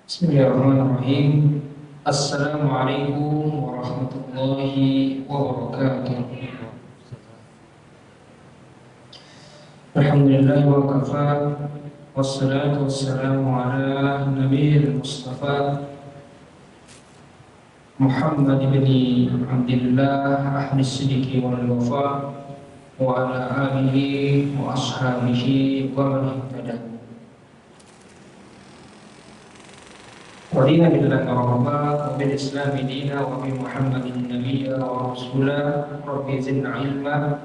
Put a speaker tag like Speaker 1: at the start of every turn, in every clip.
Speaker 1: Bismillahirrahmanirrahim. Assalamualaikum warahmatullahi wabarakatuh. Alhamdulillah wa kafa. Wassalatu wassalamu ala nabiyil mustafa Muhammad ibn Abdillah ahli sidiki wal wafa wa ala alihi wa ashabihi wa man ihtada. Radina billahi rabba wa bil islami dina wa bi Muhammadin nabiyya wa rasula rabbi zidna ilma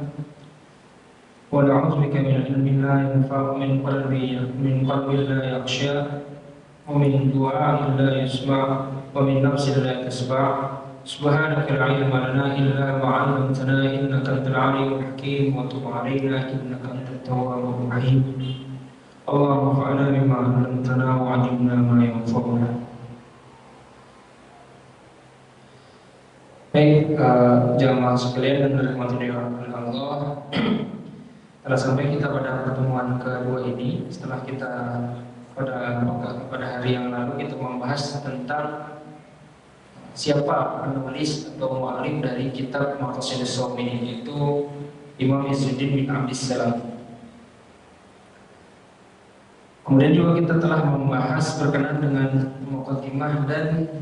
Speaker 1: wa na'udzu bika min ilmin la yanfa'u min qalbin la yakhsha wa min du'a'in la yasma' wa min nafsin la tasba' subhanaka la ilma lana illa ma 'allamtana innaka antal 'alimul hakim wa tub 'alaina innaka antat tawwabur rahim. Allahumma fa'alna bima 'allamtana wa 'allimna ma yanfa'una. Baik, jamaah sekalian dan dirahmati oleh Allah. Telah sampai kita pada pertemuan kedua ini. Setelah kita pada hari yang lalu kita membahas tentang siapa penulis atau mu'allif dari kitab Maqasidus Shaum ini, yaitu Imam Izzuddin bin Abdissalam. Kemudian juga kita telah membahas berkenaan dengan muqaddimah dan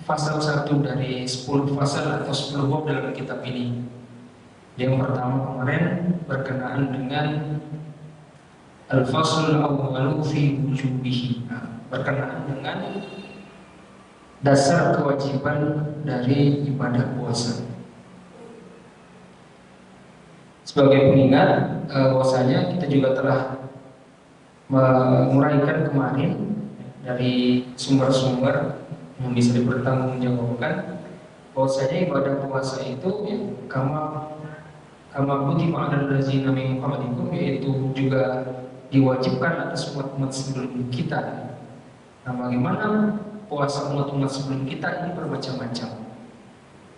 Speaker 1: pasal 1 dari 10 pasal atau 10 bab dalam kitab ini. Yang pertama kemarin berkenaan dengan al-faslul awwalu fi wujubihi, berkenaan dengan dasar kewajiban dari ibadah puasa. Sebagai pengingat, bahwasanya kita juga telah menguraikan kemarin dari sumber-sumber yang bisa dipertanggungjawabkan bahwasanya ibadah puasa itu kama kutiba 'alal ladzina min qablikum, yaitu juga diwajibkan atas umat-umat sebelum kita. Nah, bagaimana puasa umat-umat sebelum kita ini bermacam-macam.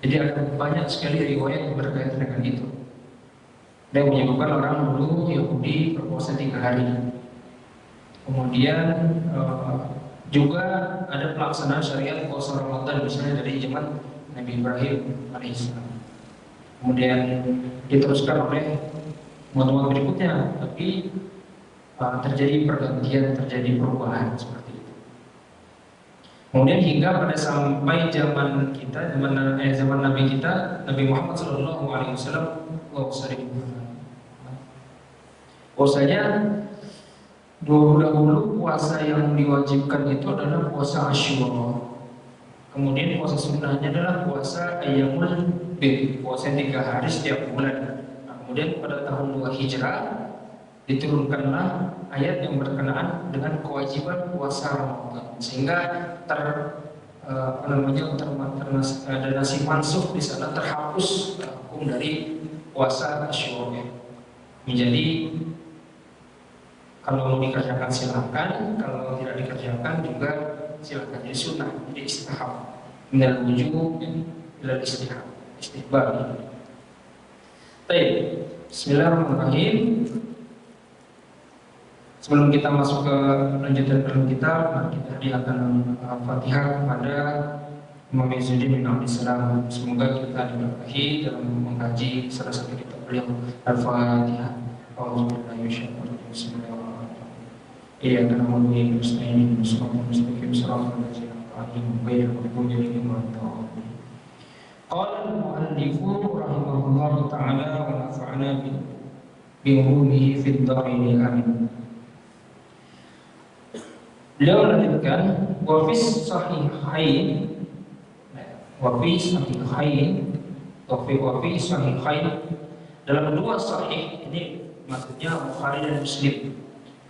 Speaker 1: Jadi ada banyak sekali riwayat yang berkaitan dengan itu. Dan menyebutkan orang dulu Yahudi berpuasa 3 hari. Kemudian juga ada pelaksanaan syariat puasa Ramadan misalnya dari zaman Nabi Ibrahim alaihissalam. Kemudian diteruskan oleh umat-umat berikutnya, tapi terjadi pergantian, terjadi perubahan seperti itu. Kemudian hingga pada sampai zaman kita, zaman Nabi kita, Nabi Muhammad SAW, bahwasanya dahulu puasa yang diwajibkan itu adalah puasa Asyura. Kemudian puasa sunnahnya adalah puasa Ayyamul Bid, puasa 3 hari setiap bulan. Nah, kemudian pada tahun 2 Hijrah diturunkanlah ayat yang berkenaan dengan kewajiban puasa Ramadan, sehingga ada nasib mansuh di sana, terhapus hukum dari puasa Asyura. Menjadi kalau mau dikerjakan silakan, kalau tidak dikerjakan juga silakan. Jadi sunnah, jadi istihab. Minal wujub ila istihbab. Baik, bismillahirrahmanirrahim. Sebelum kita masuk ke lanjutan dalam kitab, kita hadiahkan Fatihah kepada Imam Izzuddin bin Abdissalam. Semoga kita diberkahi dalam mengkaji salah satu kitab beliau, Al-Fatihah. Bismillahirrahmanirrahim. Iyyaka na'budu wa iyyaka nasta'in ihdinas siratal mustaqim siratal ladzina an'amta 'alaihim ghairil maghdubi 'alaihim waladdallin. Qala al-mu'allifu rahimahullahu ta'ala wa nafa'ana bi-ulumihi fid dharain amin. Beliau melanjutkan wa fi sahihain dalam 2 sahih, ini maksudnya Bukhari dan Muslim.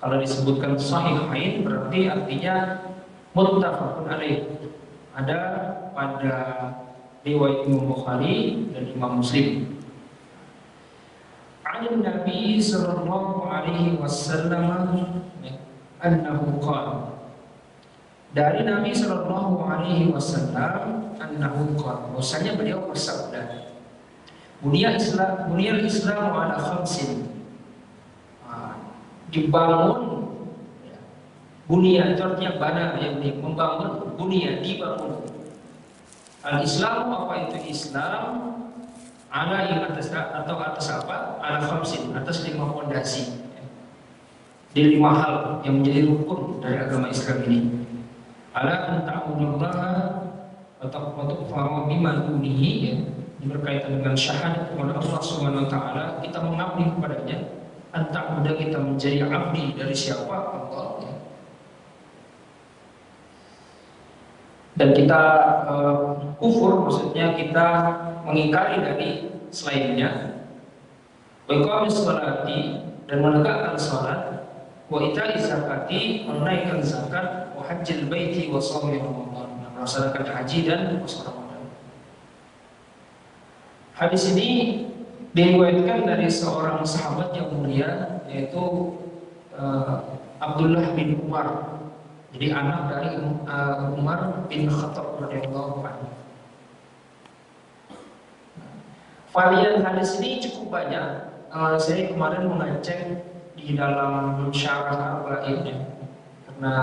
Speaker 1: Kalau disebutkan sahihain berarti artinya muttafaqun alaih, ada pada riwayat Imam Bukhari dan Imam Muslim. An Nabi sallallahu alaihi wasallam annahu qala, dari Nabi sallallahu alaihi wasallam annahu qala, bahwasanya beliau bersabda, buniyal Islam ala khamsin, dibangun Bunia itu artinya bana, yang membangun. Bunia, dibangun. Al-Islam, apa itu Islam? Ala atas atau atas apa? Ala khamsin, atas 5 fondasi. Di 5 hal yang menjadi rukun dari agama Islam ini. Ala an ta'budullaha atau untuk faham bima dunihi, ya, berkaitan dengan syahadat kepada Allah Subhanahu wa taala, kita mengabdi kepadanya. An ta'budu, kita menjadi abdi dari siapa? Allah, ya. Dan kita kufur, maksudnya kita mengingkari dari selainnya. Wa iqamis sholati, dan menegakkan salat. Wa ita'iz zakati, menunaikan zakat. Wa hajjil baiti wa shaumi Ramadan, melaksanakan haji dan puasa Ramadan. Hadis ini diriwayatkan dari seorang sahabat yang mulia, yaitu Abdullah bin Umar. Jadi anak dari Umar bin Khattab radhiyallahu anhu. Varian hadis ini cukup banyak. Saya kemarin mengecek di dalam syarah Arba'in, ya. Karena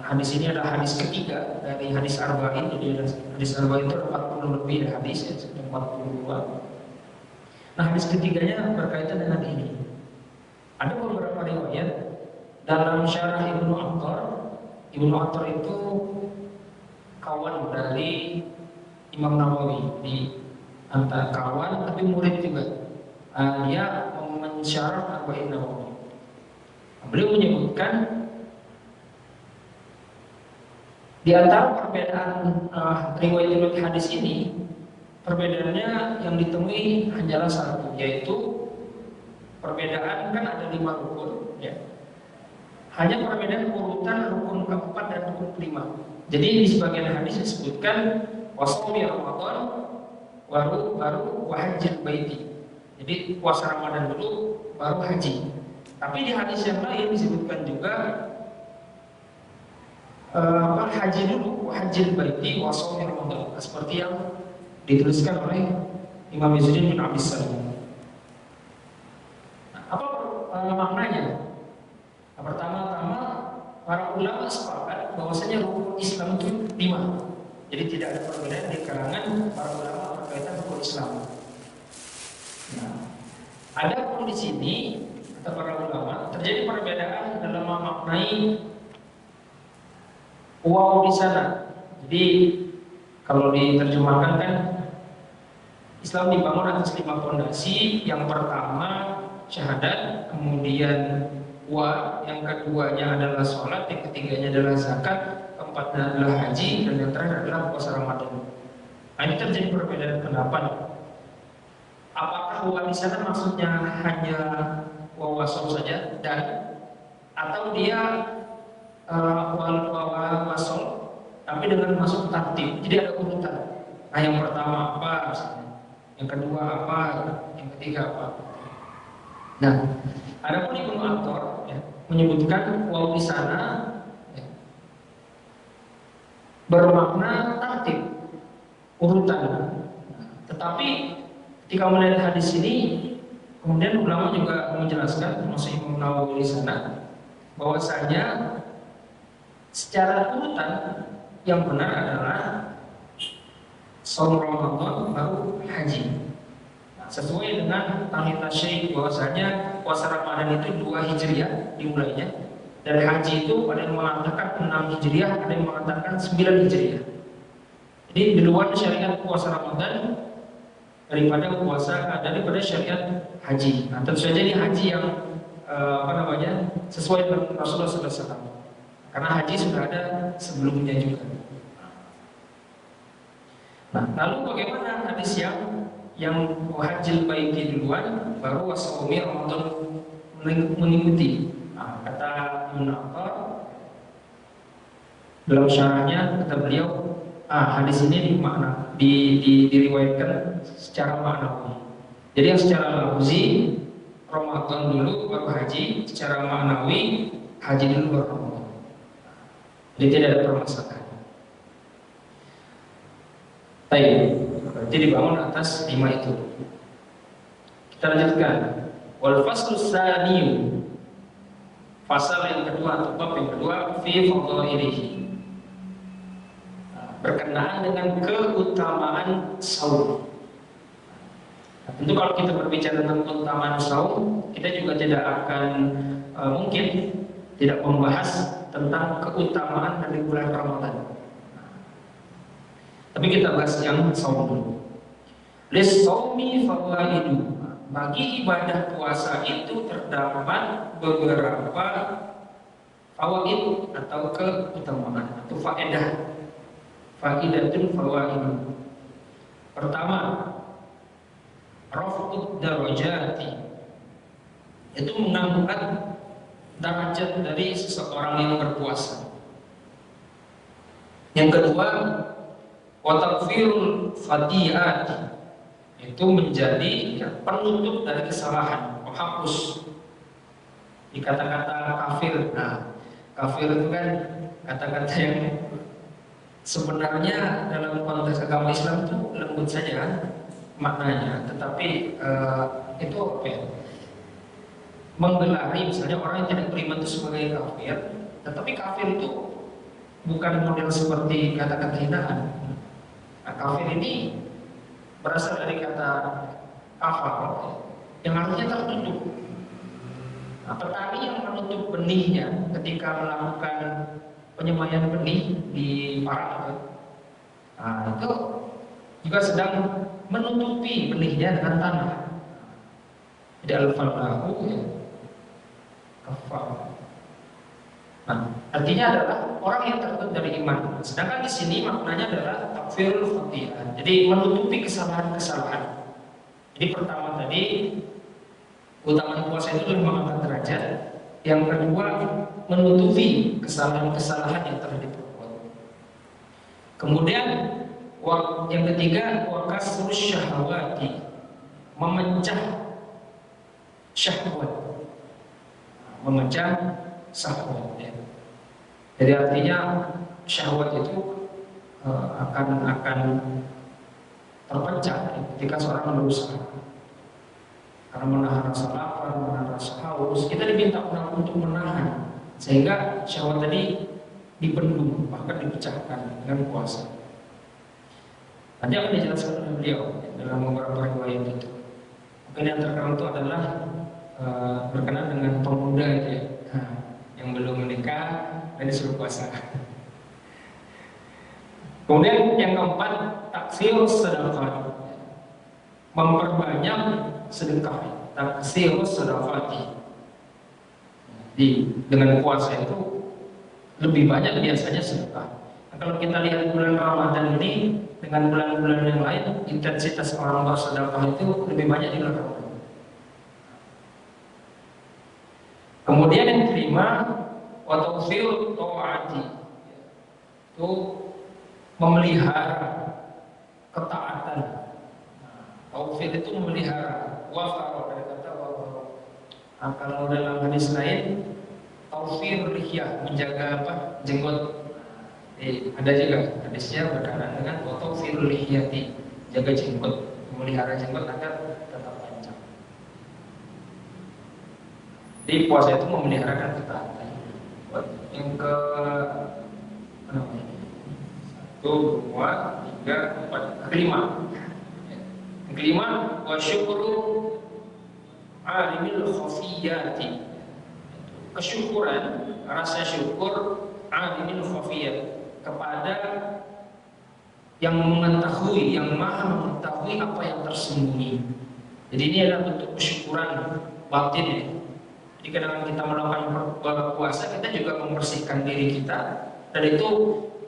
Speaker 1: hadis ini adalah hadis ketiga dari hadis Arba'in. Jadi hadis Arba'in itu 40 lebih hadis, ya, 42. Nah, hadis ketiganya berkaitan dengan ini. Ada beberapa riwayat dalam syarah Ibnu Attar. Ibnu Attar itu kawan dari Imam Nawawi, di antara kawan tapi murid juga. Dia mensyarah Arba'in Nawawi. Beliau menyebutkan di antara perbedaan riwayat hadis ini, perbedaannya yang ditemui hanyalah satu, yaitu perbedaan kan ada 5 rukun, ya. Hanya perbedaan urutan rukun keempat dan rukun kelima. Jadi di sebagian hadis disebutkan wasmi Ramadan baru wahajjil baiti. Jadi puasa Ramadan dulu baru haji. Tapi di hadis yang lain disebutkan juga haji dulu wahajjil baiti wasmi Ramadan, seperti yang dituliskan oleh Imam Izzuddin bin Abdus Salam. Nah, apa maknanya? Pertama-tama, para ulama sepakat bahwasanya rukun Islam itu 5. Jadi tidak ada perbedaan di kalangan para ulama berkaitan rukun Islam. Nah, ada pun di sini kata para ulama terjadi perbedaan dalam memaknai waw di sana. Jadi kalau diterjemahkan kan Islam dibangun atas 5 fondasi. Yang pertama syahadat, kemudian yang keduanya adalah sholat, yang ketiganya adalah zakat, keempatnya adalah haji, dan yang terakhir adalah puasa Ramadan. Nah, ini terjadi perbedaan pendapat. Apakah wa di sana maksudnya hanya wa wasol saja, dan atau dia wa wasol tapi dengan masuk tartib, jadi ada urutan. Nah, yang pertama apa misalnya, yang kedua apa, yang ketiga apa. Nah, adapun Ibnu Attar, ya, menyebutkan waw di sana, ya, bermakna tartib, urutan. Nah, tetapi ketika melihat hadis ini, kemudian ulama juga menjelaskan, termasuk Imam Nawawi di sana, bahwasanya secara urutan yang benar adalah shaum Ramadan baru haji. Sesuai dengan tahun Syekh, bahwasanya puasa Ramadan itu 2 Hijriah dimulainya, dan haji itu ada yang mengatakan 6 Hijriah, ada yang mengatakan 9 Hijriah. Jadi di luar syariat puasa Ramadan daripada syariat haji. Nah, tentu saja ini haji yang sesuai dengan Rasulullah SAW, karena haji sudah ada sebelumnya juga. Nah, lalu bagaimana hadis yang wahajjil baiti duluan baru wasawmi Ramadan mengikuti? Nah, kata Ibnu Attar dalam syarahnya, kata beliau, hadis ini diriwayatkan secara maknawi. Jadi yang secara lafzi Ramadan dulu baru haji, secara maknawi haji dulu baru Ramadan. Jadi tidak ada permasalahan. Baik, berarti dibangun atas 5 itu. Kita lanjutkan. Wal faslu tsani. Pasal yang kedua atau bab yang kedua fi fadhailihi, berkenaan dengan keutamaan saum. Nah, tentu kalau kita berbicara tentang keutamaan saum, kita juga tidak akan mungkin tidak membahas tentang keutamaan dari bulan Ramadan. Tapi kita bahas yang saum dulu. Lis-saumi fawaidu. Bagi ibadah puasa itu terdapat beberapa fawaid atau keutamaan atau faedah. Faidatun fawaid. Pertama, raf'ud darajati, itu mengangkat derajat dari seseorang yang berpuasa. Yang kedua, wa takfirul fadiati, itu menjadi penutup dari kesalahan, menghapus di kata-kata kafir. Nah, kafir itu kan kata-kata yang sebenarnya dalam konteks agama Islam itu lembut saja maknanya, tetapi itu apa ya? Menggelari misalnya orang yang tidak beriman itu sebagai kafir, tetapi kafir itu bukan model seperti kata-kata hinaan. Nah, kafir ini berasal dari kata kafar yang artinya tertutup. Nah, petani yang menutup benihnya ketika melakukan penyemaian benih di parak, nah, itu juga sedang menutupi benihnya dengan tanah. Jadi al-falahu ya, kafar. Nah, artinya adalah orang yang tertutup dari iman. Sedangkan di sini maknanya adalah takfirul fadhilah. Jadi menutupi kesalahan-kesalahan. Jadi pertama tadi keutamaan puasa itu adalah mengangkat derajat. Yang kedua, menutupi kesalahan-kesalahan yang telah diperbuat. Kemudian yang ketiga, wakasrus syahwati, memecah syahwat, memecah syahwat ya. Jadi artinya syahwat itu akan terpecah ketika seorang berusaha. Karena menahan rasa lapar, menahan rasa haus, kita diminta untuk menahan sehingga syahwat tadi dibendung, bahkan dipecahkan dengan puasa. Nanti akan dijelaskan oleh beliau dalam beberapa riwayat itu. Mungkin yang terkenal itu adalah berkenaan dengan pemuda itu ya, yang belum menikah dan disuruh puasa. Kemudian yang keempat, taksir sedekah, memperbanyak sedekah. Taksir sedekah, dengan puasa itu lebih banyak biasanya sedekah. Nah, kalau kita lihat bulan Ramadan ini dengan bulan-bulan yang lain, intensitas orang bersedekah itu lebih banyak di bulan Ramadan. Kemudian yang kelima, wa tawfir ta'ati, itu memelihara ketaatan. Tawfir itu memelihara, wafar dari kata wafar. Nah, kalau dalam hadis lain, tawfir lihiyah, menjaga apa? Jenggot. Ada juga hadisnya berkenaan dengan wa tawfir lihiyati, jaga jenggot, memelihara jenggot agar tetap panjang. Di puasa itu memeliharakan ketaatan. Yang ke satu, dua, tiga, empat, kelima. Yang kelima, wa syukru alimil khafiyati, kesyukuran, rasa syukur alimil khafiyat, kepada yang mengetahui, yang maha mengetahui apa yang tersembunyi. Jadi ini adalah bentuk kesyukuran batin ya. Jadi kadang kita melakukan puasa, kita juga membersihkan diri kita, dan itu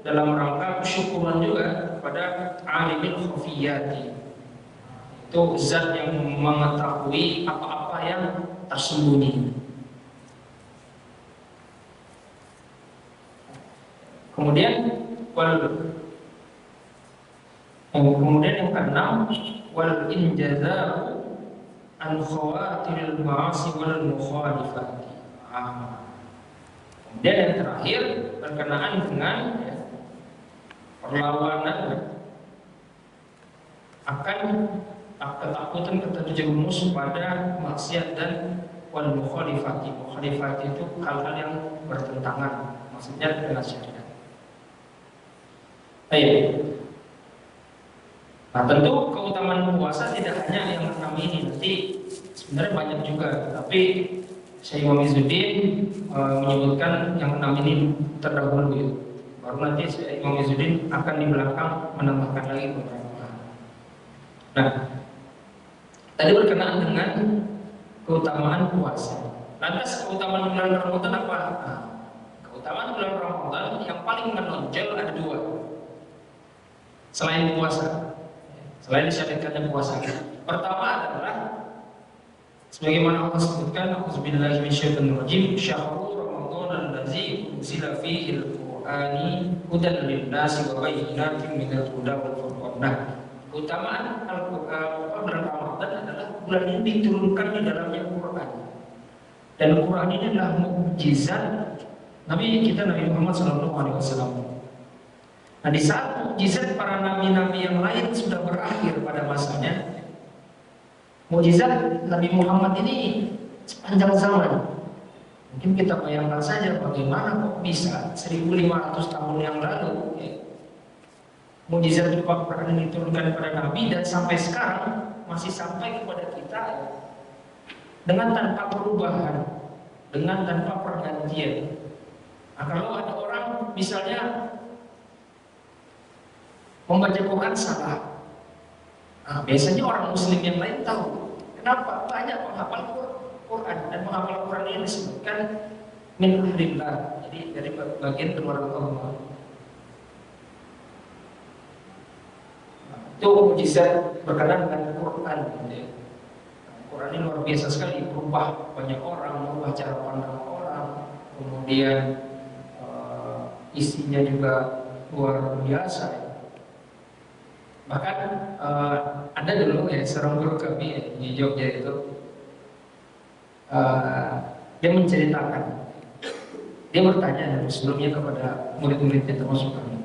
Speaker 1: dalam rangka kesyukuran juga kepada alimil khafiyati, itu zat yang mengetahui apa-apa yang tersembunyi. Kemudian yang keenam, wal injaza'u an khawatiril ma'asi wal mukhalifati. Kemudian yang terakhir berkenaan dengan perlawanan akan ketakutan keterjerumus pada maksiat dan wal mukhalifati. Mukhalifati itu hal-hal yang bertentangan, maksudnya dengan syariat. Baik. Nah, tentu keutamaan puasa tidak hanya yang 6 ini, nanti sebenarnya banyak juga, tapi Syekh Imam Izzuddin menyebutkan yang 6 ini terdahulu ya. Baru nanti Syekh Imam Izzuddin akan di belakang menambahkan lagi beberapa. Nah, tadi berkenaan dengan keutamaan puasa. Lantas keutamaan bulan Ramadan apa? Nah, keutamaan bulan Ramadan yang paling menonjol ada 2. Selain puasa, selain disyariatkannya puasa. Pertama adalah sebagaimana Allah sebutkan, auzubillahi minasyaitonirrajim, syahrul ramadan allazi unzila fihi al-qur'ani hudan lin-nasi wa bayyinatin minal huda wal furqan. Nah, keutamaan bulan Ramadan adalah bulan yang diturunkan di dalamnya Quran. Dan Quran ini adalah mukjizat Nabi kita Nabi Muhammad SAW. Nah, di saat mukjizat para nabi-nabi yang lain sudah berakhir pada masanya, mukjizat Nabi Muhammad ini sepanjang zaman. Mungkin kita bayangkan saja bagaimana kok bisa 1500 tahun yang lalu mukjizat berupa Quran ini diturunkan kepada Nabi dan sampai sekarang masih sampai kepada kita dengan tanpa perubahan, dengan tanpa pergantian. Nah, kalau ada orang misalnya membaca Quran salah, nah, biasanya orang Muslim yang lain tahu. Kenapa? Banyak penghafal Quran, dan menghafal Quran ini disebutkan min ahrillah, jadi dari bagian keluarga Allah. Itu mukjizat berkenaan dengan Quran. Quran ini luar biasa sekali, berubah banyak orang, berubah cara pandang orang, kemudian isinya juga luar biasa. Bahkan ada dulu ya seorang guru kami di Jogja itu, dia menceritakan, dia bertanya dari sebelumnya kepada murid-muridnya termasuk kami,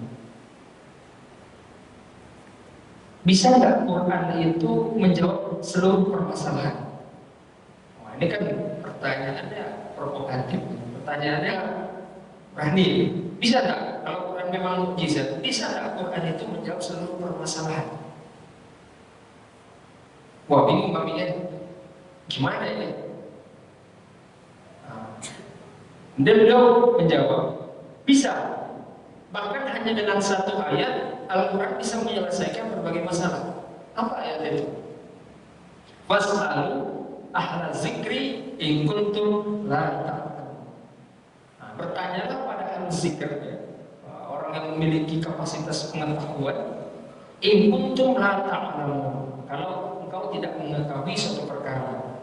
Speaker 1: bisa nggak Quran itu menjawab seluruh permasalahan? Wah, ini kan pertanyaannya provokatif, pertanyaannya berani. Bisa nggak? Kalau Quran memang mukjizat, bisa nggak Quran itu menjawab seluruh permasalahan? Wah, bingung kami ya, gimana ya? Dan beliau menjawab, bisa. Bahkan hanya dengan satu ayat Al-Quran bisa menyelesaikan berbagai masalah. Apa ayat itu? Fas'alu ahla zikri in kuntum la ta'lamun. Nah, bertanyalah pada ahli zikr, orang yang memiliki kapasitas pengetahuan, in kuntum la ta'lamun, kalau engkau tidak mengetahui suatu perkara.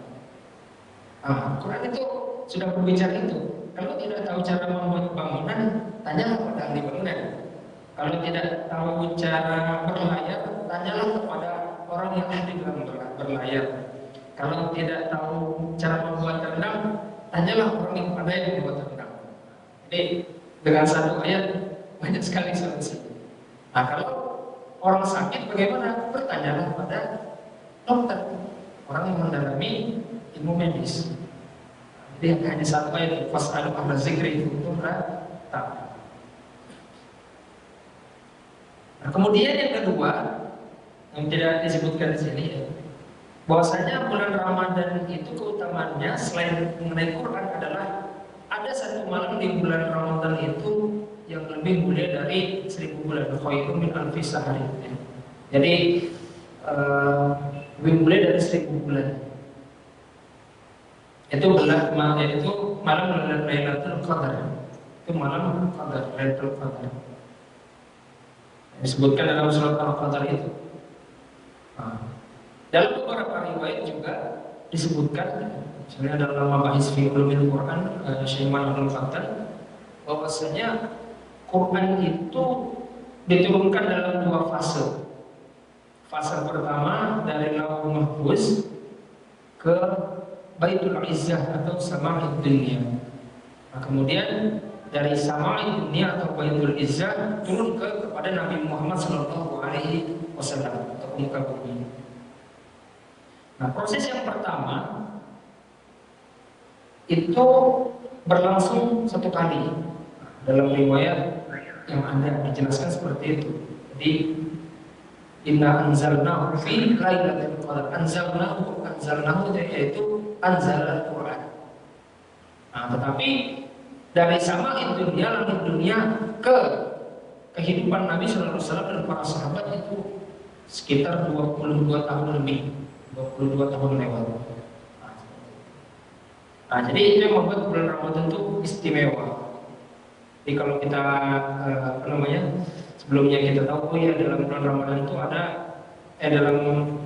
Speaker 1: Quran itu sudah berbicara itu. Kalau tidak tahu cara membuat bangunan, tanyalah pada ahli bangunan. Kalau tidak tahu cara berlayar, tanyalah kepada orang yang ahli dalam berlayar. Kalau tidak tahu cara membuat rendang, tanyalah orang yang pandai membuat rendang. Jadi dengan satu ayat banyak sekali solusi. Nah, kalau orang sakit bagaimana? Bertanyalah pada dokter, orang yang mendalami ilmu medis. Jadi hanya satu ayat, fas'alu ahla zikri in kuntum la ta'lamun. Nah, kemudian yang kedua yang tidak disebutkan di sini, bahwasanya bulan Ramadan itu keutamaannya selain mengenai Quran adalah ada satu malam di bulan Ramadan itu yang lebih mulia dari 1000 bulan, khairun min alfi sahari. Jadi lebih mulia dari 1000 bulan. Itu malam Lailatul Qadar. Itu malam Qadar, Lailatul Qadar. Disebutkan dalam surat Al-Qadar itu. Dalam beberapa riwayat juga disebutkan, misalnya dalam Mabahis fi Ulumil Quran, Syekh Abdul Fattah, bahwasanya Quran itu diturunkan dalam 2 fase. Fase pertama dari Lauhul Mahfuz ke Baitul Izzah atau Sama'id Dunia. Nah, kemudian dari Sama'id Dunia atau Baitul Izzah turun kepada Nabi Muhammad SAW atau ke muka bumi. Nah, proses yang pertama itu berlangsung satu kali. Dalam riwayat yang ada dijelaskan seperti itu. Jadi inna anzalnahu fi lailatul qadar. Anzalnahu yaitu anzal al-Quran. Nah, tetapi dari sama'id dunia, langit dunia ke kehidupan Nabi Sallallahu Alaihi Wasallam dan para sahabat itu sekitar 22 tahun lebih, 22 tahun lewat. Nah, jadi itu yang membuat bulan Ramadan itu istimewa. Jadi kalau kita sebelumnya kita tahu ya dalam bulan Ramadan itu ada dalam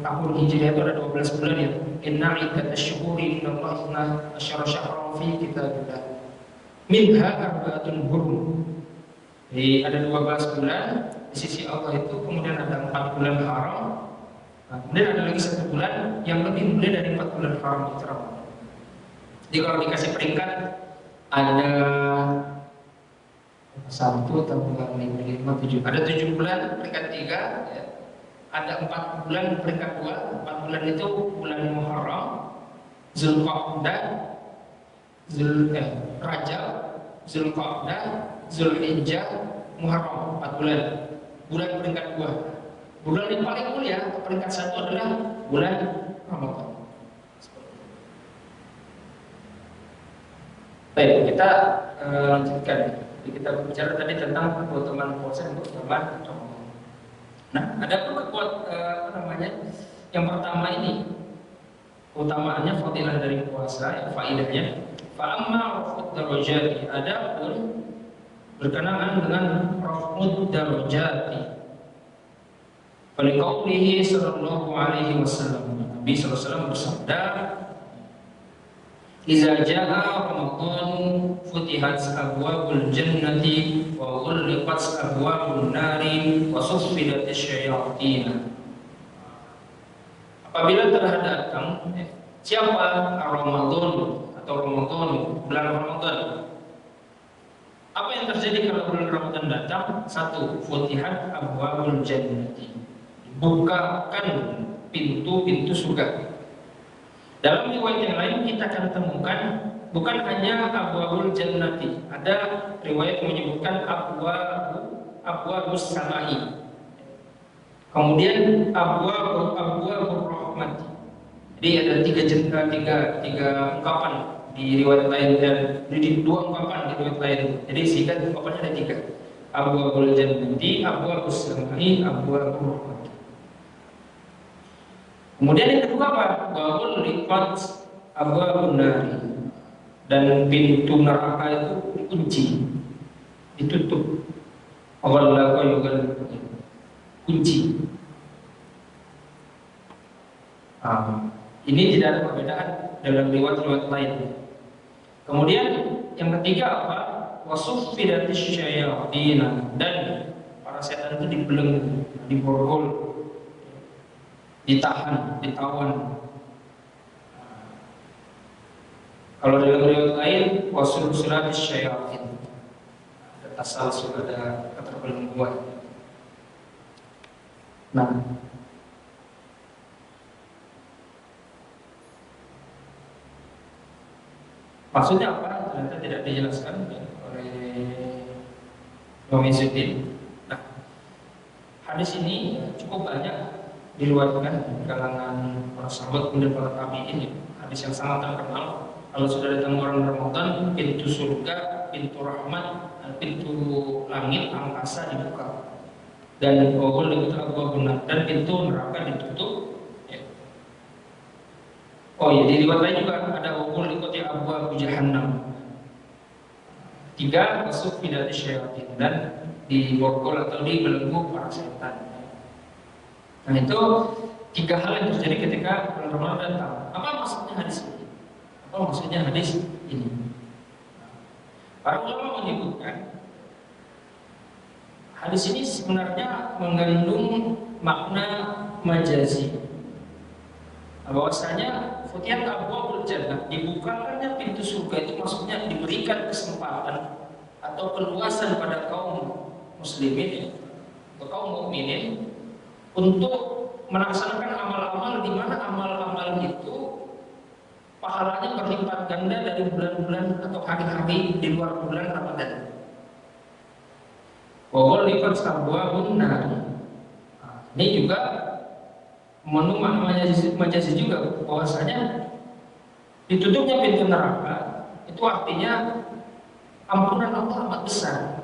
Speaker 1: tahun Hijriah itu ada 12 bulan ya. Inna iddatasyuhuri innallaha asyara syahran fi kitabillah. Minha arba'atun hurum. Jadi ada 12 bulan di sisi Allah itu, kemudian ada 4 bulan haram. Nah, kemudian ada lagi 1 bulan yang lebih mulia dari 4 bulan haram itu Ramadan. Jadi kalau dikasih peringkat ada 1, 2, 3, 4, 7. Ada 7 bulan peringkat 3 ya. Ada 4 bulan peringkat 2. 4 bulan itu bulan Muharram, Zulqa'dah, Rajab, Zulqa'dah, Zulhijjah, Muharram. 4 bulan. Bulan peringkat 2. Bulan yang paling mulia peringkat 1 adalah bulan Ramadan. Baik, kita lanjutkan. Jadi kita berbicara tadi tentang keutamaan puasa dan keutamaan Ramadan. Nah, ada yang pertama ini keutamaannya fadilah dari puasa, ya, faedahnya. Fa'amma raf'ud darajati, adapun berkenaan dengan raf'ud darajati. Faliqaulihi sallallahu alaihi wasallam. Nabi sallallahu alaihi wasallam bersabda, "Iza jaa Ramadan futihat abwabul jannati wa ghulqat abwabun nari wa suffidatis syayatin." Apabila telah datang siapa Ramadan atau Ramadan, bulan Ramadan, apa yang terjadi kalau bulan Ramadan datang? 1. Futihat abwabul jannati, bukakan pintu-pintu surga. Dalam riwayat yang lain kita akan temukan bukan hanya abwabul jannati, ada riwayat menyebutkan abwabus samai. Kemudian abwabur rahmati. Jadi ada tiga ungkapan di riwayat lain dan di 2 ungkapan di riwayat lain. Jadi sehingga ungkapannya ada 3. Abwabul jannati, abwabus samai, abwabur rahmati. Kemudian yang kedua apa? Wa'ul liqat abwabun nari, dan pintu neraka itu dikunci, ditutup. Wallaqa yugal kunci. Ini tidak ada perbedaan dalam riwayat-riwayat lain. Kemudian yang ketiga apa? Wasuffidatis syayatin, dan para setan itu dibelenggu, diborgol, ditahan, ditawan. Kalau dalam riwayat lain wasulsulatis syayatin, ada tasalsul, ada keterbelengguan. Nah, maksudnya apa? Ternyata tidak dijelaskan oleh Imam Izzuddin. Nah, hadis ini cukup banyak diriwayatkan di kalangan para sahabat kemudian para tabi'in. Hadis yang sangat terkenal. Kalau sudah datang bulan Ramadan, pintu surga, pintu rahmat, pintu langit, angkasa dibuka, dan dan pintu neraka ditutup. Oh ya, di riwayat lain juga ada abwaab jahannam. 3 masuk fidati syayatin, dan diborgol atau dibelenggu para setan. Nah, itu 3 hal yang terjadi ketika bulan Ramadan datang. Apa maksudnya hadis ini? Apa maksudnya hadis ini? Para ulama menyebutkan hadis ini sebenarnya mengandung makna majazi. Bahwasanya futihat abwabul jannah, dibukakannya pintu surga itu maksudnya diberikan kesempatan atau keluasan pada kaum muslimin atau kaum mukminin untuk melaksanakan amal-amal, di mana amal-amal itu pahalanya berlipat ganda dari bulan-bulan atau hari-hari di luar bulan Ramadan. Bahwa lipat sabwa benar. Ini juga menu maknanya majasi juga, bahwasanya ditutupnya pintu neraka itu artinya ampunan Allah amat besar.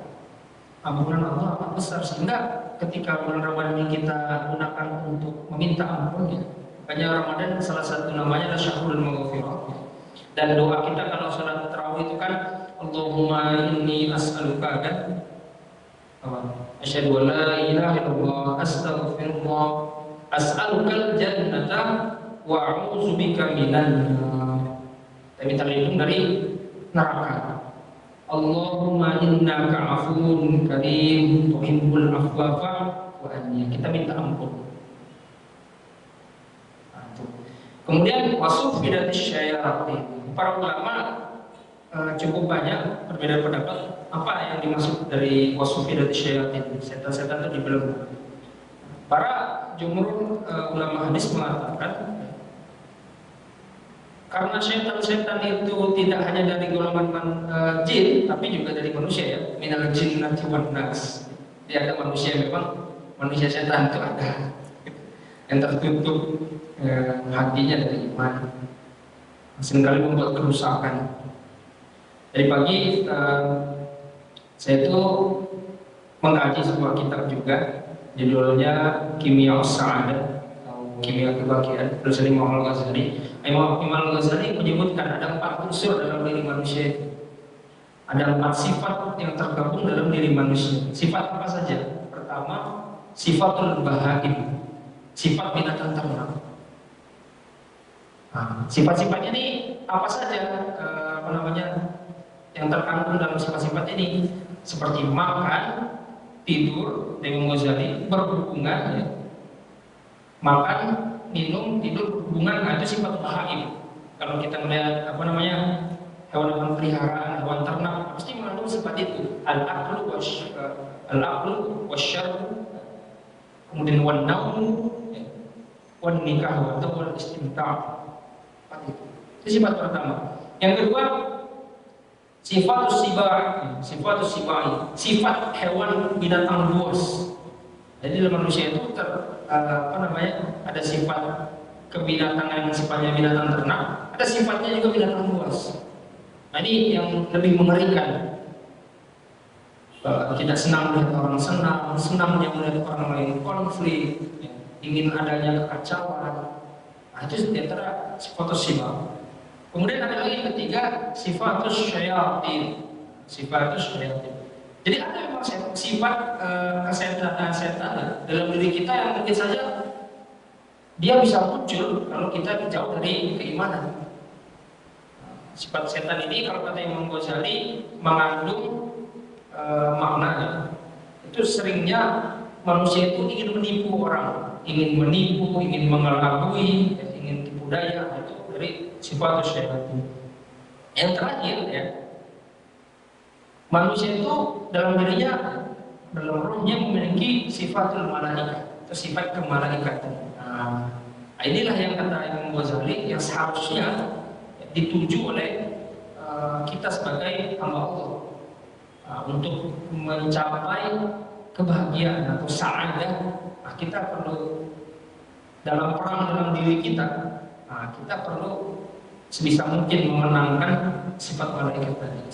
Speaker 1: Ampunan Allah amat besar, sehingga ketika bulan Ramadan ini kita gunakan untuk meminta ampunnya. Makanya Ramadan salah satu namanya adalah Syahrul Maghfirah. Dan doa kita kalau salat tarawih itu kan Allahumma inni as'aluka, kan? Asyhadu an la ilaha illallah astaghfirullah as'alukal jannata wa a'udzubika minan nar. Kita minta lindung dari neraka. Allahumma innaka afuwun karim tuhibbul afwa fa'fu anni. Kita minta ampun. Kemudian wasuf bidatis syayatin. Para ulama cukup banyak berbeda pendapat apa yang dimaksud dari wasuf bidatis syayatin. Setan-setan itu dibelenggu. Para jumhur ulama hadis mengatakan karena setan-setan itu tidak hanya dari golongan jin, tapi juga dari manusia, ya. Minal jinnati wan nas. Dia ada manusia, memang manusia setan itu ada yang tertutup hatinya dari iman, seringkali membuat kerusakan. Dari pagi saya itu mengkaji sebuah kitab juga, judulnya Kimia Sa'adah atau Kimia Kebahagiaan, tulisan Imam Al-Ghazali. Imam Al-Ghazali menyebutkan ada 4 unsur dalam diri manusia itu. Ada 4 sifat yang tergabung dalam diri manusia. Sifat apa saja? Pertama, sifatul bahaim, sifat binatang ternak. Sifat-sifatnya ini apa saja? Yang terkandung dalam sifat-sifat ini, seperti makan, tidur, Imam Ghazali, berhubungan, ya. Makan, minum, tidur, berhubungan, itu sifat bahaim. Kalau kita melihat hewan-hewan peliharaan, hewan ternak, pasti mengandung sifat itu. Al-aqlu wasyarbu, kemudian wan-naumu, wan-nikah, atau wal-istimta'. Itu sifat pertama. Yang kedua, sifatus sibai, sifat hewan binatang buas. Jadi dalam manusia itu ada sifat kebinatangan yang sifatnya binatang ternak, ada sifatnya juga binatang buas. Nah, ini yang lebih mengerikan. Tidak senang melihat orang senang dia melihat orang lain konflik, ya, ingin adanya kekacauan. Nah, itu di antara sifatus sibai. Kemudian ada lagi yang ketiga, sifatus syayatin. Jadi ada memang sifat kesetanan dalam diri kita yang mungkin saja dia bisa muncul kalau kita jauh dari keimanan. Sifat setan ini kalau kata Imam Ghazali mengandung maknanya. Itu seringnya manusia itu ingin menipu orang, ingin mengelabui, ingin tipu daya. Itu dari sifat syaitan. Yang terakhir, ya, manusia itu dalam dirinya, dalam rohnya memiliki sifatul malaikat, atau sifat kemalaikatan. Nah, inilah yang kata Imam Ghazali yang seharusnya dituju oleh kita sebagai hamba Allah untuk mencapai kebahagiaan atau sa'adah. Nah, kita perlu dalam perang dalam diri kita. Nah, kita perlu sebisa mungkin memenangkan sifat malaikat tadi,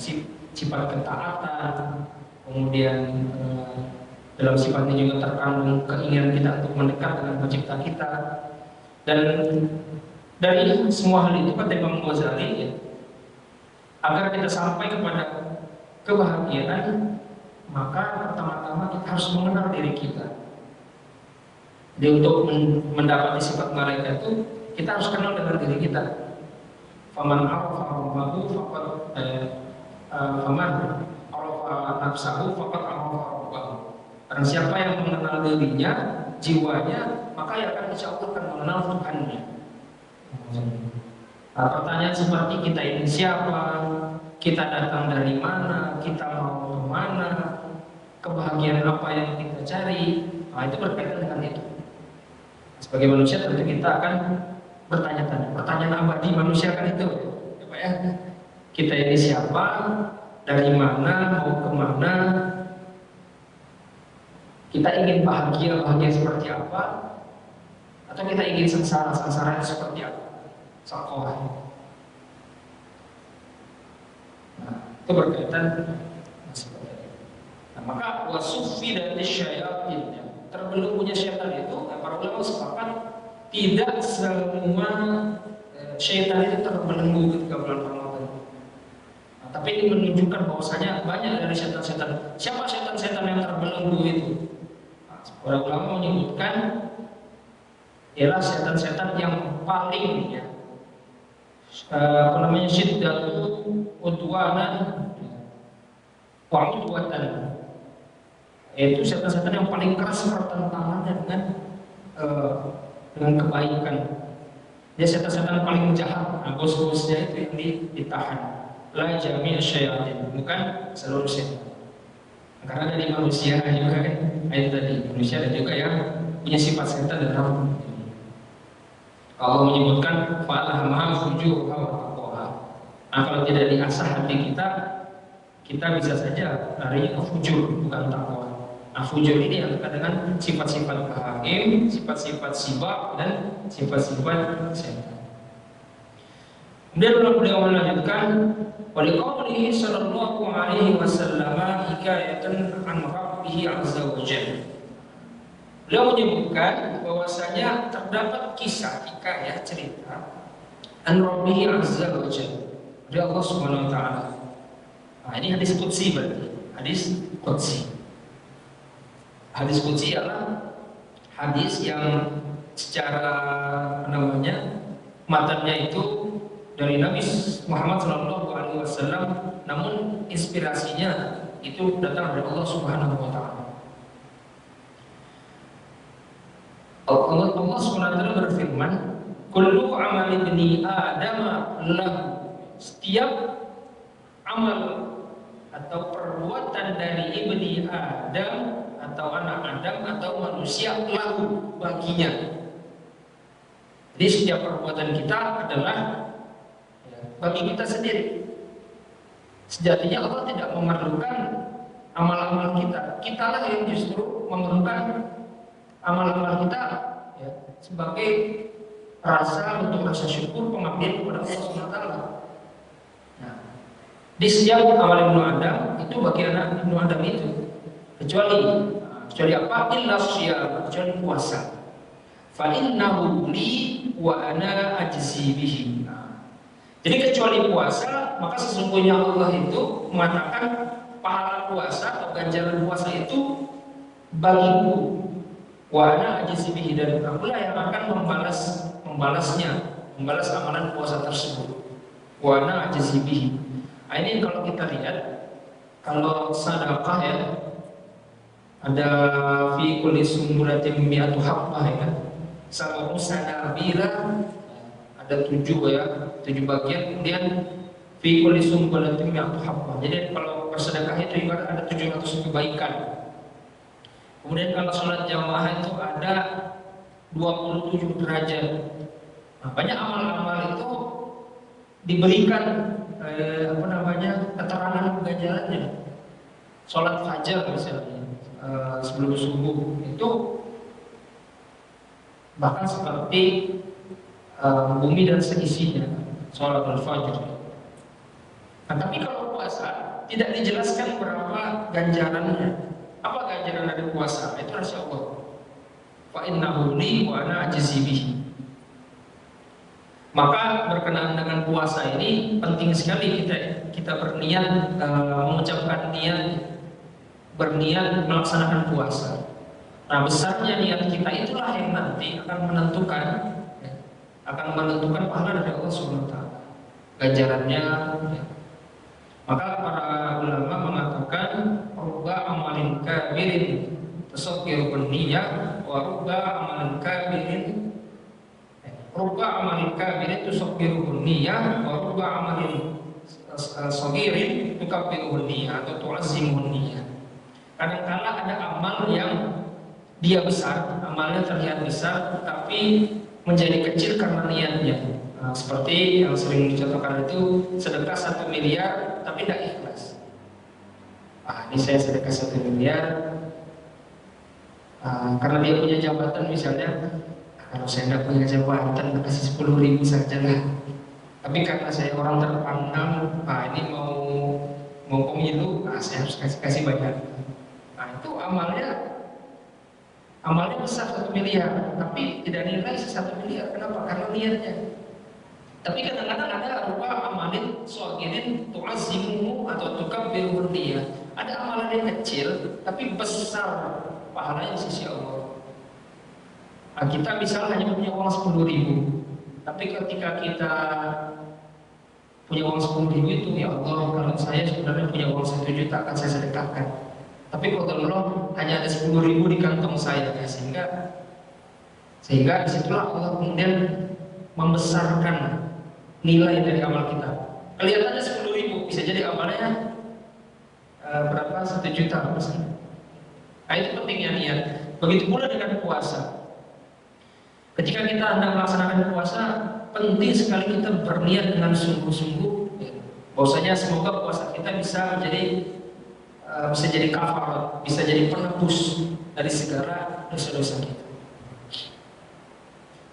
Speaker 1: sifat ketaatan, kemudian dalam sifatnya juga terkandung keinginan kita untuk mendekat dengan pencipta kita. Dan dari semua hal itu kata Imam Ghazali, ya, agar kita sampai kepada kebahagiaan, maka pertama-tama kita harus mengenal diri kita. Jadi untuk mendapati sifat malaikat itu kita harus kenal dengan diri kita. Faman arafa rabbahu faqad faman arafa nafsahu faqad arafa rabbahu. Barang siapa yang mengenal dirinya, jiwanya, maka ia akan insya Allah akan mengenal Tuhannya. Pertanyaan seperti kita ini siapa, kita datang dari mana, kita mau kemana, kebahagiaan apa yang kita cari, nah, itu berkaitan dengan itu. Sebagai manusia tentu kita akan bertanya-tanya. Pertanyaan abadi manusia kan itu, ya Pak ya. Kita ini siapa, dari mana, mau kemana, kita ingin bahagia seperti apa, atau kita ingin sengsara seperti apa, sakoah. Nah, itu berkaitan. Nah, maka wasufi dan syayatin, terbelenggunya syaitan itu, para ulama sepakat tidak semua syaitan itu terbelenggu ketika bulan Ramadan. Nah, tapi ini menunjukkan bahwasanya banyak dari setan-setan. Siapa setan-setan yang terbelenggu itu? Nah, para ulama menyebutkan ialah setan-setan yang paling syiddatu udwanan wa udwatan, yaitu setan-setan yang paling keras pertentangannya dengan kebaikan. Dia setan-setan paling jahat. Nah, bos-bosnya itu yang ditahan. La jami' syayatin, bukan seluruh setan. Karena dari manusia juga kan, ayat tadi manusia ada juga yang punya sifat setan dan hawa. Allah menyebutkan fa'alhamaha fujuraha wa taqwaha. Nah, kalau tidak diasah hati kita bisa saja larinya ke fujur, bukan takwa. Nah, fujur ini yang dekat dengan sifat-sifat bahim, sifat-sifat sibak, dan sifat-sifat setan. Kemudian beliau melanjutkan, waliqaulihi sallallahu alaihi wasallam hikayatan an rabbih azza wa jalla. Beliau menyebutkan bahwasanya terdapat kisah hikayah cerita an rabbih azza wa jalla, dari Allah Subhanahu wa taala. Nah, ini hadis qudsi berarti, hadis qudsi. Hadis qudsi adalah hadis yang secara matanya itu dari Nabi Muhammad SAW, namun inspirasinya itu datang dari Allah Subhanahu wa taala. Allah Subhanahu wa taala berfirman, kullu amali ibni Adam lahu, setiap amal atau perbuatan dari ibni Adam atau anak Adam atau manusia lahu, baginya. Jadi setiap perbuatan kita adalah bagi kita sendiri. Sejatinya Allah tidak memerlukan amal-amal kita. Kitalah yang justru memerlukan amal-amal kita sebagai rasa syukur, pengabdian kepada Allah SWT. Nah, di setiap amal Ibnu Adam itu bagi anak Ibnu Adam itu, kecuali apa? Illa syiyam, kecuali puasa. Fa innahu li wa ana ajzi bihi. Jadi kecuali puasa, maka sesungguhnya Allah itu mengatakan pahala puasa atau ganjaran puasa itu bagiku. Wa ana ajzi bihi, dan akulah yang akan membalas amalan puasa tersebut. Wa ana ajzi bihi. Nah, ini kalau kita lihat, kalau sedekah ya, ada fi kulli sumbulatin mi'atu habbah ya. Sama sanabila ada 7 bagian, kemudian fi kulli sumbulatin mi'atu habbah. Jadi kalau bersedekah itu ibarat ada 700 kebaikan. Kemudian kalau sholat jamaah itu ada 27 derajat. Nah, banyak amal-amal itu diberikan keterangan ganjarannya. Sholat fajar misalnya sebelum subuh itu bahkan seperti bumi dan seisinya, sholat al-fajr. Nah, tapi kalau puasa tidak dijelaskan berapa ganjarannya. Apa ganjaran dari puasa? Itu rahasia Allah. Fa innahu li wa ana ajzi bihi. Maka berkenaan dengan puasa ini penting sekali kita berniat, mengucapkan berniat melaksanakan puasa. Nah, besarnya niat kita itulah yang nanti akan menentukan pahala dari Allah SWT, ganjarannya. Maka para ulama mengatakan rubba amalin kabirin tasawwir niyah wa rubba amalin kabirin tusawwir niyah wa rubba amalin saghirin tukabbiru niyah atau tu'azzimu niyah. Kadang-kala ada amal yang dia besar, amalnya terlihat besar, tapi menjadi kecil karena niatnya. Seperti yang sering dicontohkan itu sedekah 1 miliar tapi tidak ikhlas. Ini saya sedekah 1 miliar karena dia punya jabatan misalnya. Kalau saya tidak punya jabatan, kasih 10.000 saja lah. Tapi karena saya orang terpandang, ini mau pemilu, saya harus kasih banyak. Itu amalnya besar 1 miliar, tapi tidak nilai 1 miliar. Kenapa? Karena niatnya. Tapi kadang-kadang ada rupa amalin sogirin tu'azimuhu atau tukabbiruhu dia. Ada amalan yang kecil tapi besar pahalanya di sisi Allah. Kita misalnya hanya punya uang 10.000, tapi ketika kita punya uang 10.000 itu, ya Allah, kalau saya sebenarnya punya uang 1 juta akan saya sedekahkan. Tapi kalau Allah hanya ada 10.000 di kantong saya, sehingga disitulah Allah kemudian membesarkan nilai dari amal kita. Kelihatannya 10.000, bisa jadi amalnya berapa? 1 juta misalnya. Itu pentingnya niat. Begitu pula dengan puasa. Ketika kita hendak melaksanakan puasa, penting sekali kita berniat dengan sungguh-sungguh. Bahwasanya semoga puasa kita bisa jadi kafarat, bisa jadi penebus dari segala dosa-dosa kita.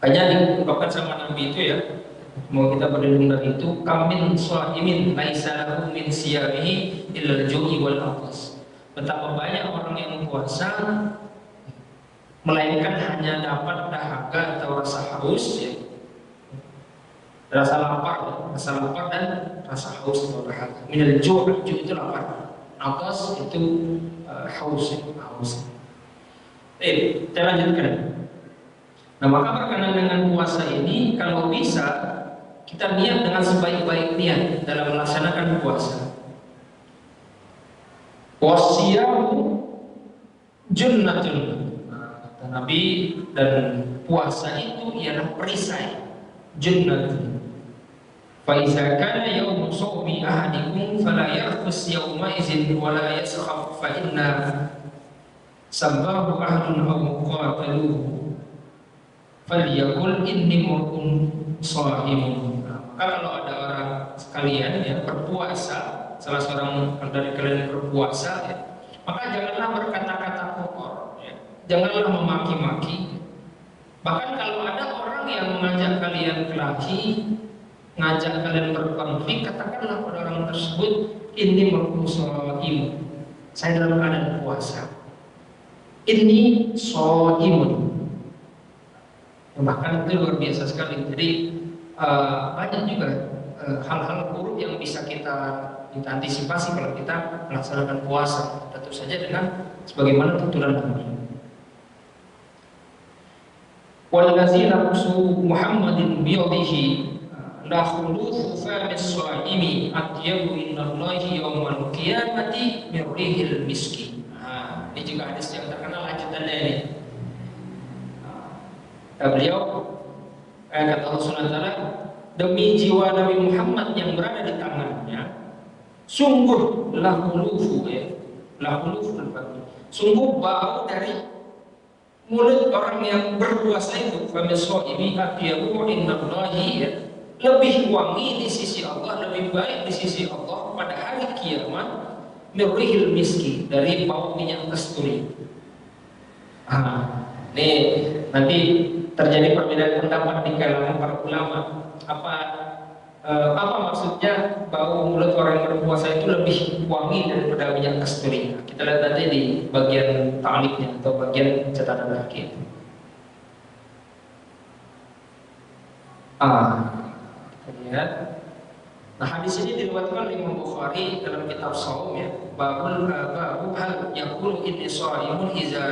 Speaker 1: Banyak diungkapkan sama Nabi itu ya. Mau kita berlindung dari itu. Kamin sha'imin laisa lahu min siyamihi illa al-ju'i wal 'athas. Betapa banyak orang yang puasa melainkan hanya dapat dahaga atau rasa haus, ya. rasa lapar dan rasa haus atau dahaga. Minal ju' itu lapar, atas itu haus. Kita lanjutkan. Nah, maka berkenaan dengan puasa ini, kalau bisa kita niat dengan sebaik-baik niat dalam melaksanakan puasa. Wasiyamu junnatun. Nabi, dan puasa itu ialah perisai, junnatun. Fa iza kana yaumu shaumi ahadikum fala yarfus yauma idzin wa la yaskhaf fa inna sabahu ahadun aw muqataluhu falyaqul inni mur'un sha'imun. Kalau ada orang sekalian ya berpuasa, salah seorang dari kalian berpuasa, ya, maka janganlah berkata-kata kotor. Janganlah memaki-maki. Bahkan kalau ada orang yang mengajak kalian kelahi, ngajak kalian berkonflik, katakanlah pada orang tersebut, ini merkusoim, saya dalam keadaan puasa. Ini soimun. Bahkan itu luar biasa sekali. Jadi banyak juga hal-hal buruk yang bisa kita antisipasi kalau kita melaksanakan puasa. Tentu saja dengan sebagaimana tuntunan Nabi. Wallazi nafsu Muhammadin biyadihi la khuluthu famis shaimi atyabu innallahi yawmal qiyamati min rihil miski. Ini juga hadis yang terkenal lanjutannya ini. Beliau kata Allah SWT, demi jiwa Nabi Muhammad yang berada di tangannya, sungguh la khulufu sungguh bau dari mulut orang yang berpuasa itu, famiswaimi atyabu innallahi, lebih wangi di sisi Allah, lebih baik di sisi Allah pada hari kiamat mirrihil miski, dari bau minyak kasturi. Ini nanti terjadi perbedaan pendapat di kalangan para ulama. Apa maksudnya bau mulut orang yang berpuasa itu lebih wangi daripada minyak kasturi? Kita lihat nanti di bagian ta'liqnya atau bagian catatan kaki. Kita lihat. Nah, hadis ini diriwayatkan oleh Imam Bukhari dalam kitab Shaum, ya. Babu hal yaqulu inni shaimun iza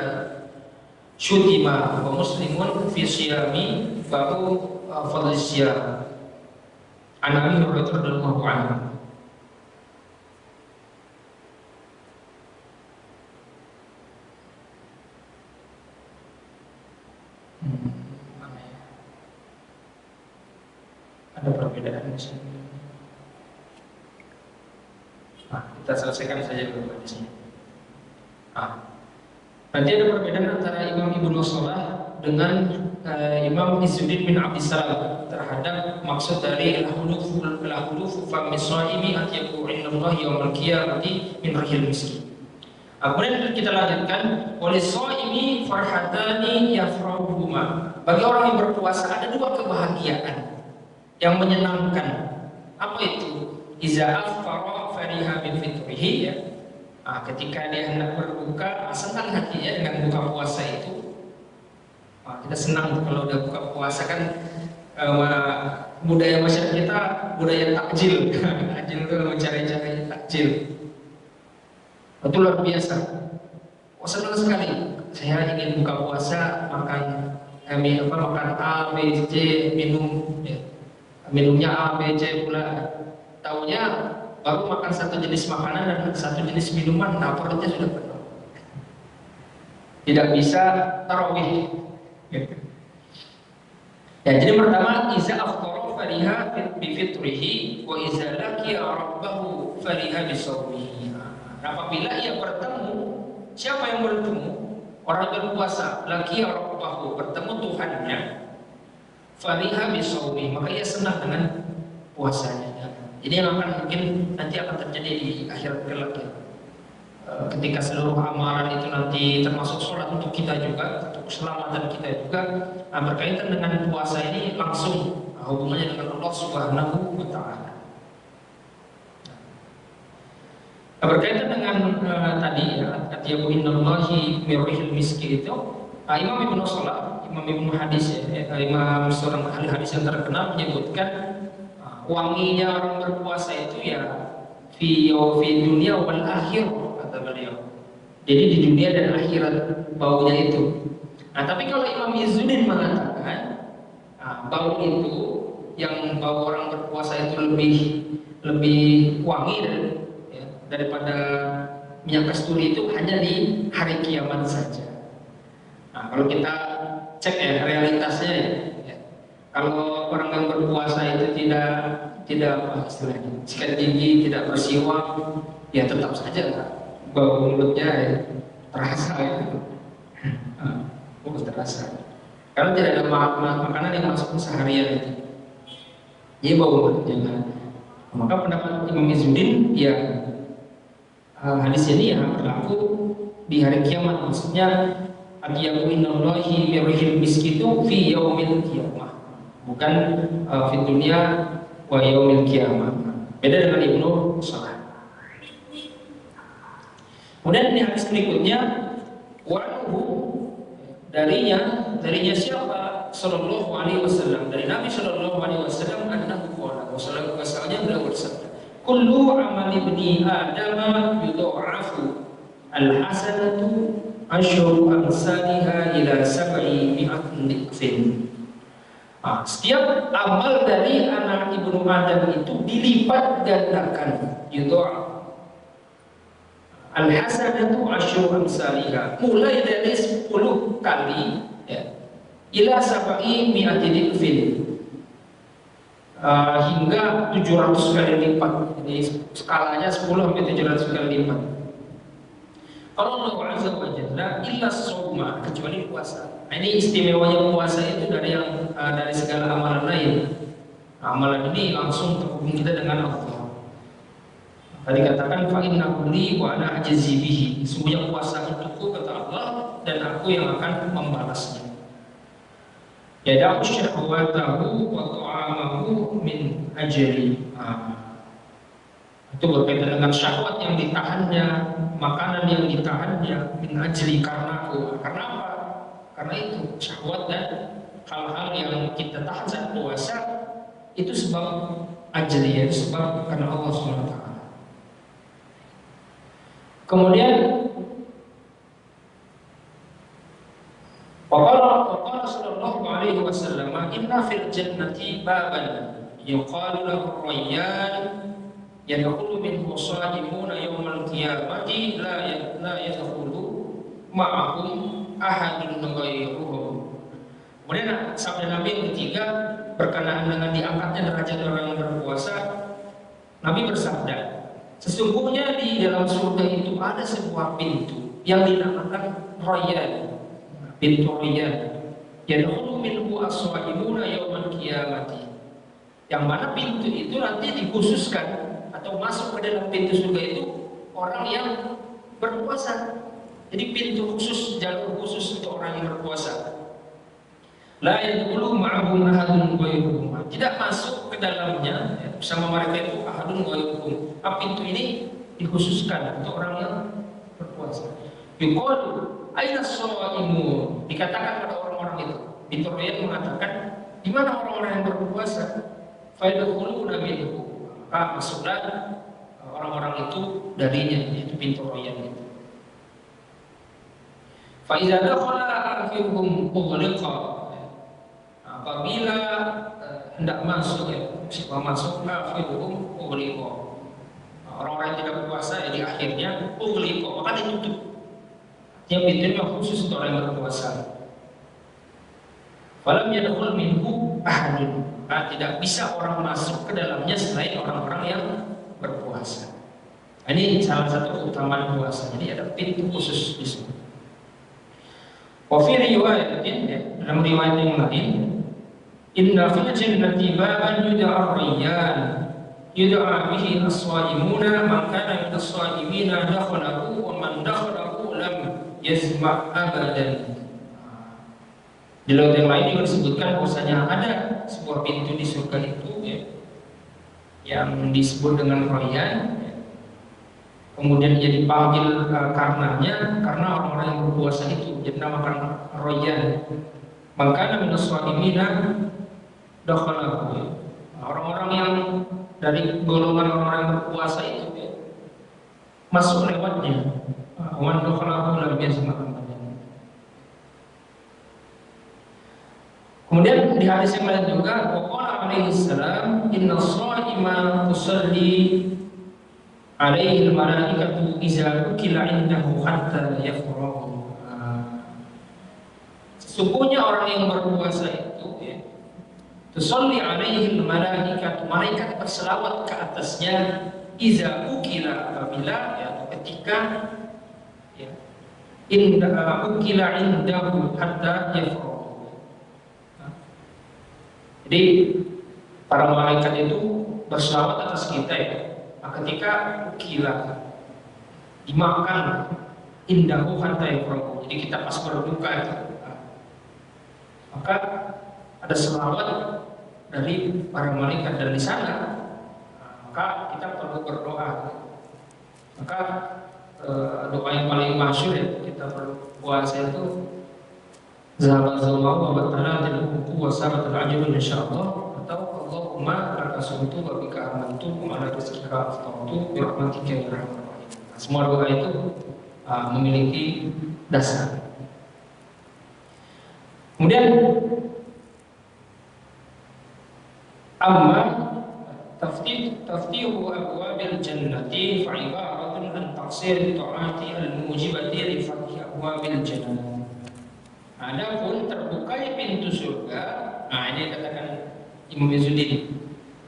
Speaker 1: syutima wa muslimun fi syiyami babu fadl syiyam. An-Nabi radhiyallahu anhu. Ada perbedaan di sini. Kita selesaikan saja dulu di sini. Nanti ada perbedaan antara Imam Ibnu Shalah dengan Imam Izzuddin bin Abdissalam terhadap maksud dari al-hulufu fammi shaimi atyabu indallahi yaumil qiyamati min rihil miski. Kemudian kita lanjutkan, walis shaimi farhatani yafrahuhuma. Bagi orang yang berpuasa ada dua kebahagiaan yang menyenangkan. Apa itu? Iza afara fariha bi fitrihi, ya. Ketika dia hendak berbuka, senang hatinya dengan buka puasa itu. Kita senang kalau udah buka puasa kan. Budaya masyarakat kita budaya takjil. Takjil itu mencari-cari takjil. Itu luar biasa. Senang sekali. Saya ingin buka puasa, makan A, B, C, minum, ya. Minumnya A, B, C pula. Taunya baru makan satu jenis makanan dan satu jenis minuman, nah perutnya sudah penuh. Tidak bisa tarawih. Ya, jadi pertama, iza aftara fariha bi fitrihi wa iza laqiya rabbahu fariha bi shawmihi. Apabila ia bertemu, siapa yang bertemu? Orang berpuasa, laqiya rabbahu, bertemu Tuhannya, fariha bi shawmihi, maka ia senang dengan puasanya. Jadi yang akan mungkin nanti akan terjadi di akhirat kelak, ya. Ketika seluruh amalan itu nanti termasuk sholat untuk kita juga, untuk keselamatan kita juga, berkaitan dengan puasa ini langsung hubungannya dengan Allah Subhanahu wa Ta'ala. Berkaitan dengan tadi, ya, atyabu innallahi mirrihil miski itu, Imam Ibnu Salah, Imam Ibnu Hadis, ya, Imam seorang ahli hadis yang terkenal menyebutkan wanginya orang berpuasa itu ya fi dunia wal akhir, kata beliau. Jadi di dunia dan akhirat baunya itu. Tapi kalau Imam Izzuddin mengatakan bau itu, yang bau orang berpuasa itu lebih wangi daripada minyak kasturi, itu hanya di hari kiamat saja. Kalau kita cek ya realitasnya, ya. Kalau orang yang berpuasa itu tidak apa istilahnya, sikat gigi, tidak bersiwak, ya tetap saja bau mulutnya ya, terasa itu, terasa. Karena tidak ada makanan yang masuk seharian itu, jadi bau mulutnya. Maka pendapat Imam Izzuddin, ya hadis ini ya berlaku di hari kiamat, maksudnya atyabu innallahi mirrihil miski itu fi yaumil qiyamah, bukan fi dunya wa yaumil qiyamah. Beda dengan Ibnu Salah. Kemudian di hadis berikutnya, wa'anhu, darinya siapa? Sallallahu alaihi wasallam, dari Nabi sallallahu alaihi wasallam, annahu qala, wasallamnya beliau bersabda, kullu amali ibni adama yudha'afu al-hasanatu asyru amsalha ila sab'i mi'atin dhifin. Setiap amal dari anak ibnu Adam itu dilipat gandakan, yudha'af. Al-hasanatu asyru amsalha, mulai dari 10 kali, ya, ila sab'i mi'atin dhifin, hingga 700 kali lipat. Jadi skalanya 10 sampai 700 kali lipat. Kalau Allah Azza wa Jalla illa shauma, kecuali puasa. Ini istimewanya puasa itu dari segala amalan lain. Amalan ini langsung terhubung kita dengan Allah. Tadi katakan fa innahu li wa ana ajzi bihi, sesungguhnya puasa untukku, kata Allah, dan aku yang akan membalasnya. Yada'u syahwatahu wa ta'amahu min ajli. Itu berkaitan dengan syahwat yang ditahannya, makanan yang ditahannya, min ajli, karena aku. Karena apa? Karena itu syahwat dan hal-hal yang kita tahan saat puasa itu sebab ajli, ya, sebab karena Allah SWT. Kemudian Waqala sallallahu alaihi wasallam, inna fil jannati baban yuqalu lahu Rayyan, yadkhulu minhu sha'imuna yawmal qiyamati la yadkhulu ma'ahum ahadun ghairuhum. Kemudian sabda Nabi yang ketiga berkenaan dengan diangkatnya derajat orang yang berpuasa, Nabi bersabda, sesungguhnya di dalam surga itu ada sebuah pintu yang dinamakan Rayyan, pintu Rayyan. yadkhulu minhu as-shaimuna yaumal qiyamati. Yang mana pintu itu nanti dikhususkan atau masuk ke dalam pintu surga itu orang yang berpuasa. Jadi pintu khusus, jalur khusus untuk orang yang berpuasa. La yadkhulu ma'ahum ahadun ghairuhum. Tidak masuk ke dalamnya ya, bersama mereka itu ahadun ghairuhum. Pintu ini dikhususkan untuk orang yang berpuasa. Yuqalu aina as-shaimun. Dikatakan pada orang-orang itu. Bintu Rayyan mengatakan, di mana orang-orang yang berpuasa? Fayadkhuluna minhu. Maka masuklah orang-orang itu darinya, yaitu pintu Rayyan itu. Fa idza dakhala akhiruhum ughliqa. Apabila hendak masuk ya, siapa masuk akhiruhum ughliqa. Orang-orang yang tidak berpuasa ya di akhirnya ughliqa, maka ditutup. Yang pintunya khusus untuk orang yang berpuasa. Falam yadkhul minhu ahadun. Tidak bisa orang masuk ke dalamnya selain orang-orang yang berpuasa. Ini salah satu keutamaan puasa. Jadi ada pintu khusus di sini. Wa fi riwayatin, dalam riwayat yang lain, inna fil jannati baban yud'a ar-rayyan yud'a bihi as-shaimuna man kana min as-shaimina dakhalahu wa man dakhalahu lam yazma' abadan. Di laut yang lain juga disebutkan bahwasanya ada sebuah pintu di surga itu ya, yang disebut dengan Rayyan. Kemudian dia dipanggil karenanya, karena orang-orang yang berpuasa itu jadi namakan Rayyan. Maka min as-shaimina dakhalahu. Orang-orang yang dari golongan orang yang berpuasa itu ya, masuk lewatnya. Man dakhalahu lam yazma'. Kemudian di hadis yang lain juga, waqala alaihi salam, inna shaima tusalli alaihi al-malaikatu idza ukila indahu hatta yafrahu. Sesungguhnya orang yang berpuasa itu ya, tusalli alaihi al-malaikatu, malaikat berselawat ke atasnya idza ukila, apabila ya, ketika ya, ukila indahu hatta yafrahu. Jadi para malaikat itu berselawat atas kita ya. Nah, ketika ukila dimakan indahu hatta yafrahu. Jadi kita pas berduka itu, maka ada selawat dari para malaikat dari sana. Maka kita perlu berdoa. Maka doa yang paling masyhur ya, kita perlu puasa itu Zahabat zallahu wa batana tilhuku wa sahabat al-ajru insyaallah, atau Allahumma laka sumtu wa bika amantu wa ala rizqika aftartu bi rahmatika ya arhamar rahimin. Semua doa itu memiliki dasar. Kemudian amma taftihu abwabil jannati fa ibaratun an taqsir ta'ati al-mujibati li fathi abwabil jannah. Adapun terbukanya pintu surga, nah ini katakan Imam Izzuddin,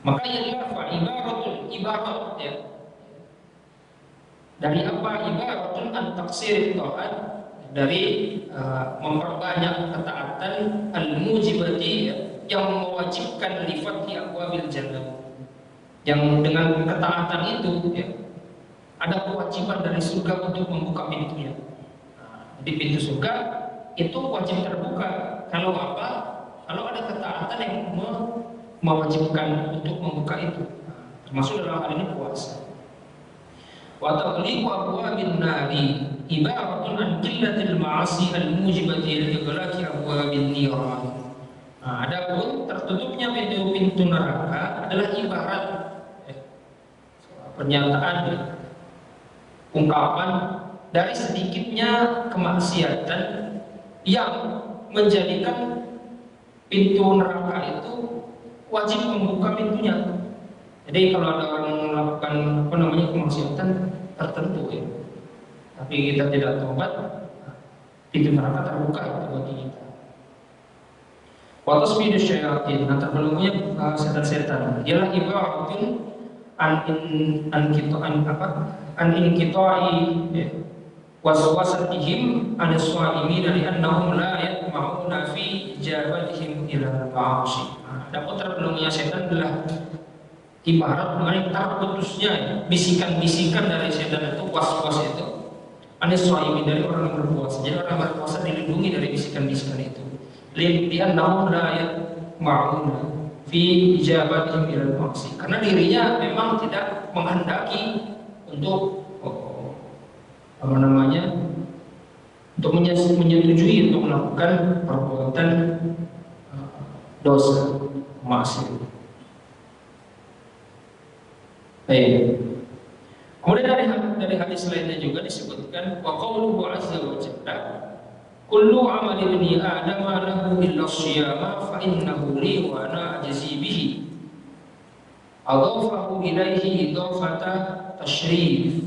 Speaker 1: maka ialah fa ibaratun, ibarat ya. Dari apa ibaratun an taqsir ta'at, dari memperbanyak ketaatan al-mujibati ya, yang mewajibkan li fathi abwabil jannah. Yang dengan ketaatan itu ya, ada kewajiban dari surga untuk membuka pintunya. Nah, di pintu surga itu wajib terbuka. Kalau apa? Kalau ada ketaatan yang mewajibkan untuk membuka itu, termasuk dalam hal ini puasa. Wa taghliqu abwabin nari ibaratun an qillatil ma'asi al-mujibati li-ighlaqi abwabin niran. Nah, adapun tertutupnya pintu-pintu neraka adalah ibarat pernyataan ungkapan dari sedikitnya kemaksiatan yang menjadikan pintu neraka itu wajib membuka pintunya. Jadi kalau ada orang melakukan kemaksiatan tertentu ya, tapi kita tidak tobat, pintu neraka terbuka itu bagi kita. Wa tasbihu syayatin, nah terbelungnya setan-setan. Ialah ibaratun an inqita'i waswasatihim an as-sha'imin li annahum la yatma'una fi ijabatihim ila al-ma'asi. Adapun terpelungnya setan adalah ibarat mengenai terputusnya bisikan-bisikan dari setan itu, was-was itu, anis-sha'imin, dari orang yang berpuasa. Jadi orang berpuasa dilindungi dari bisikan-bisikan itu. Li'annahum la yatma'una fi ijabatihim ila al-ma'asi, karena dirinya memang tidak menghendaki untuk untuk menyetujui untuk melakukan perbuatan dosa maksiat. Baik. Kemudian dari hadis lainnya juga disebutkan wa qauluhu azza wa jalla kullu amali ibni adam lahu illa shiyama fa innahu li wa ana ajzi bihi. Adhafahu ilaihi idafata tashrif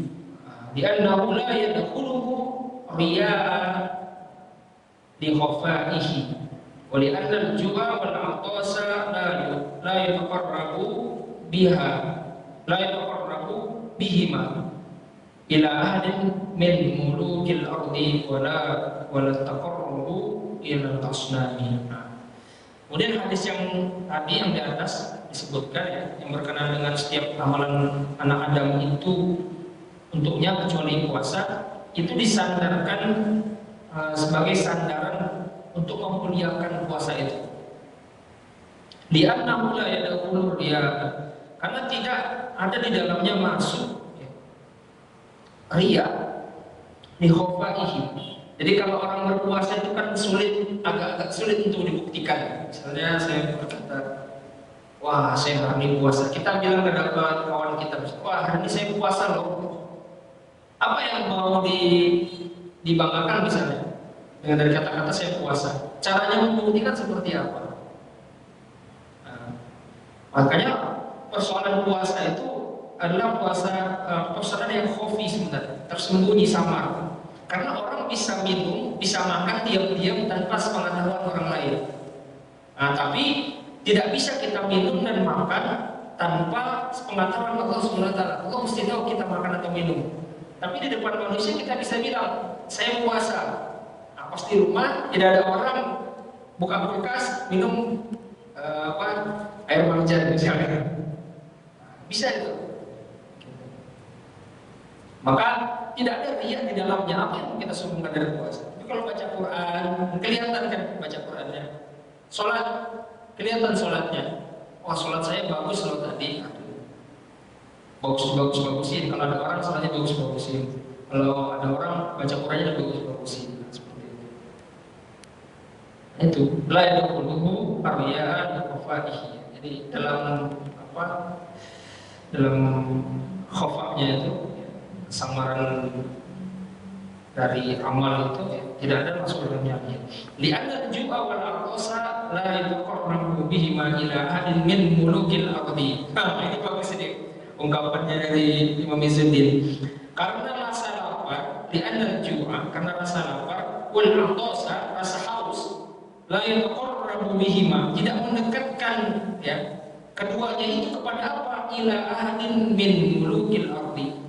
Speaker 1: li'annahu la yadkhuluhu riya'a li khafaihi wa li'anna al-ju'a wal 'atasa la yataqarrabu bihima ila ahadin min mulukil ardi wala taqarrabu ila al-asnami. Kemudian hadis yang tadi yang di atas disebutkan ya, yang berkenaan dengan setiap amalan anak Adam itu untuknya kecuali puasa, itu disandarkan sebagai sandaran untuk memuliakan puasa itu. Li'annahu la yadkhulu riya, karena tidak ada di dalamnya masuk riya li khafaihi. Jadi kalau orang berpuasa itu kan agak sulit untuk dibuktikan. Misalnya saya berkata, wah saya hari ini puasa. Kita bilang ke kawan kita, wah hari ini saya puasa loh. Apa yang mau dibanggakan misalnya dengan dari kata-kata saya puasa? Caranya membuktikan seperti apa? Makanya persoalan puasa itu adalah persoalan yang khafi sebenarnya, tersembunyi samar. Karena orang bisa minum, bisa makan diam-diam tanpa sepengetahuan orang lain. Tapi tidak bisa kita minum dan makan tanpa sepengetahuan Allah SWT. Allah mesti tahu kita makan atau minum. Tapi di depan manusia kita bisa bilang, saya puasa. Pas di rumah tidak ada orang buka kulkas minum air marjan misalnya. Bisa itu. Maka tidak ada riya di dalamnya. Apa yang kita sembunyikan dari puasa? Tapi kalau baca Quran, kelihatan kan baca Qurannya. Sholat, kelihatan sholatnya. Wah sholat saya bagus loh tadi. Bagusin. Kalau ada orang sholatnya bagusin. Kalau ada orang baca Qurannya bagusin. Seperti itu. Itu la yadkhuluhu ar-riya'u khafaihi. Jadi dalam khafa'nya itu samaran dari amal itu tidak ada masuk dalamnya. Li'anna al-ju'a wal 'atasa la yataqarrabu bihima ila ahadin min mulukil ardi. Ini bagus ini ungkapannya dari Imam Izzuddin. Karena rasa lapar, li'anna al-ju'a, karena rasa lapar, wal 'atasa, rasa haus, la yataqarrabu bihima, tidak mendekatkan ya keduanya itu kepada apa? Ila ahadin min mulukil ardi.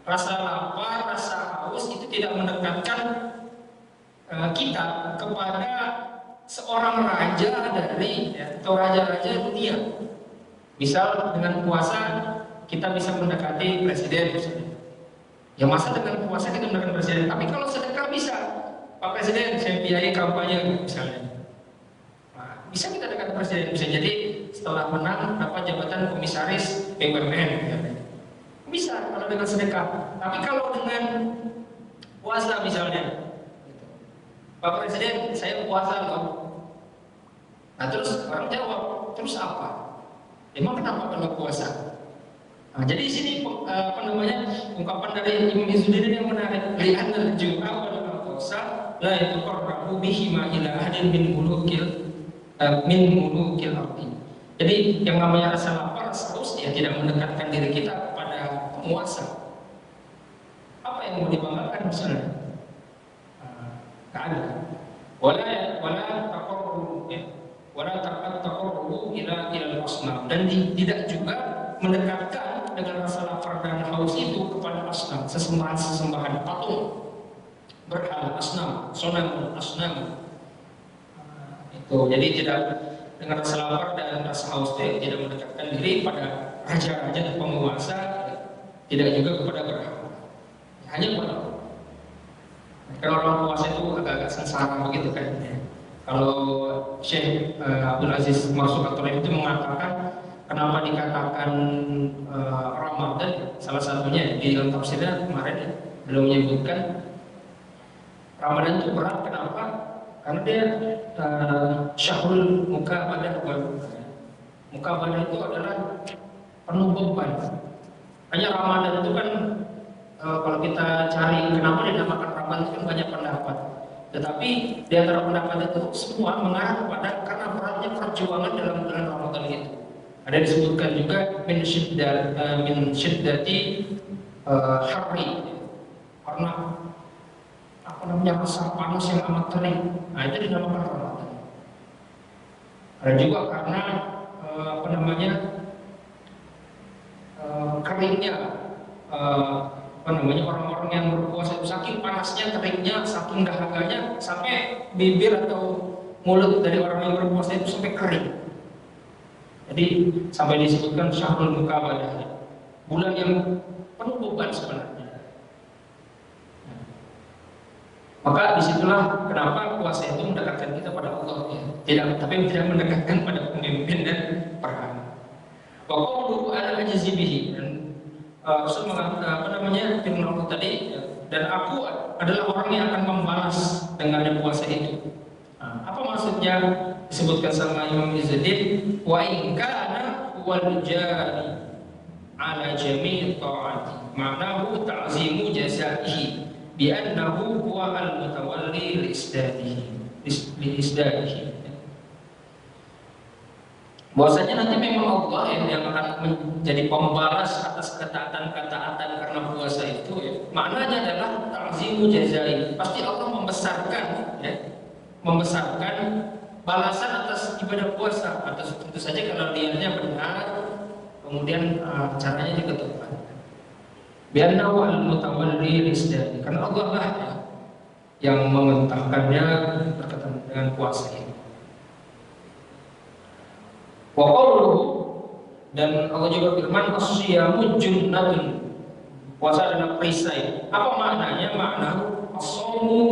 Speaker 1: Rasa lapar, rasa haus itu tidak mendekatkan kita kepada seorang raja dari atau raja-raja dunia. Misal dengan puasa kita bisa mendekati presiden misalnya. Ya masa dengan puasa kita mendekati presiden? Tapi kalau sedekah bisa, Pak Presiden saya biayai kampanye misalnya. Nah, bisa kita dekat presiden, bisa jadi setelah menang dapat jabatan komisaris BUMN. Bisa kalau dengan sedekah. Tapi kalau dengan puasa misalnya, Pak Presiden saya puasa loh. Nah terus orang jawab, terus apa? Emang kenapa kalau puasa? Nah, jadi di sini ungkapan dari Imam Izzuddin yang menarik. Li'anna al-ju'a wal 'atasa la yataqarrabu bihima ila ahadin min mulukil ardi. Jadi yang namanya rasa lapar, rasa haus ya tidak mendekatkan diri kita kepada penguasa. Apa yang mau dibanggakan misalnya? Nggak ada. Wala taqarrubu ila al-asnam, dan tidak juga mendekatkan dengan rasa lapar dan haus itu kepada asnam, sesembahan patung, berhala, asnam, sonam, asnam. Tuh, jadi tidak dengan rasa lapar dan rasa haus tidak mendekatkan diri pada raja-raja dan penguasa, tidak juga kepada berhala, hanya kepada Allah. Kalau orang puasa itu agak-agak sengsara begitu kan. Kalau Syekh Abdul Aziz Marsud At-Turaib itu mengatakan kenapa dikatakan Ramadan, salah satunya di dalam tafsirnya kemarin ya, belum menyebutkan Ramadan itu berat. Kenapa? Karena dia syahrul mukabadah. Mukabadah itu adalah penuh beban. Hanya Ramadan itu kan kalau kita cari kenapa dinamakan Ramadan itu kan banyak pendapat. Tetapi di antara pendapat itu semua mengarah kepada karena beratnya perjuangan dalam bulan Ramadan itu. Ada disebutkan juga min syiddati harri, karena apa namanya rasa panas yang amat terik. Nah itu dinamakan Ramadan. Ada juga karena apa namanya keringnya apa namanya orang-orang yang berpuasa itu, saking panasnya, teringnya, saking dahaganya sampai bibir atau mulut dari orang yang berpuasa itu sampai kering. Jadi sampai disebutkan syahrul mukabadah, bulan yang penuh beban sebenarnya. Maka disitulah kenapa puasa itu mendekatkan kita pada Allah ya. Tapi tidak mendekatkan pada pemimpin dan berhala. Wa qawluhu ana ajzi bihi, dan Rasul mengatakan apa namanya firman Allah tadi, dan aku adalah orang yang akan membalas dengannya puasa itu. Apa maksudnya? Disebutkan sama Imam Izzuddin, wa in kana wal jari ala jami' ta'ati, ma'nahu ta'zimu jazaihi bi annahu huwa al-mutawalli li isdadihi. Bahwasanya nanti memang Allah yang akan menjadi pembalas atas ketaatan-ketaatan karena puasa itu ya. Maknanya adalah ta'zimu jazai. Pasti Allah membesarkan ya, membesarkan balasan atas ibadah puasa. Atas tentu saja kalau niatnya benar, kemudian caranya juga tepat. Biannahu al-mutawalli lisdari, karena Allah lah ya, yang mengentahkannya berkaitan dengan puasa ini. Wa qawluhu, dan Allah juga firman as-siyamu junnatun, puasa adalah perisai. Apa maknanya? Maknahu as-shaumu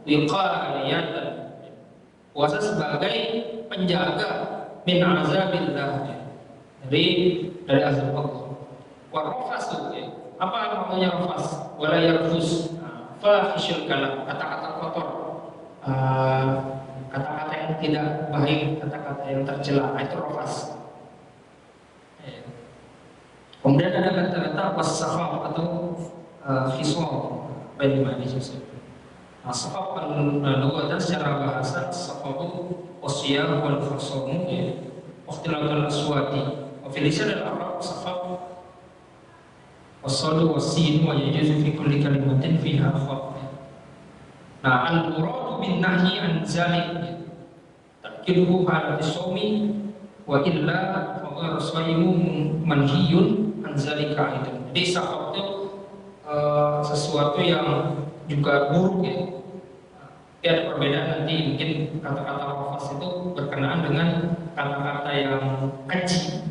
Speaker 1: wiqayatan, puasa sebagai penjaga min azabillah, dari azab Allah. Wa rafasu, apa namanya rafas? Wala yarfus, fahishul kalam, kata-kata kotor, kata-kata yang tidak baik, kata-kata yang tercela, itu rafas. Kemudian ada kata-kata was-sakhab atau khisal, bagaimana disebut? Sakhab al-lughatan secara bahasa, sakhabu wasyam wal fasamu ikhtilatul aswati. Wa fil lisan al-arab sakhab wasadu wasin wa yajuzu fi kulli kalimatin fiha khat. Nah, al-muradu bin nahyi an zalik takiduhu halat as-sawmi wa illa fa ghayru shaimu manhiyun an zalika. Jadi sakhab itu sesuatu yang juga buruk ya. Tapi ada perbedaan nanti, mungkin kata-kata rafas itu berkenaan dengan kata-kata yang keji.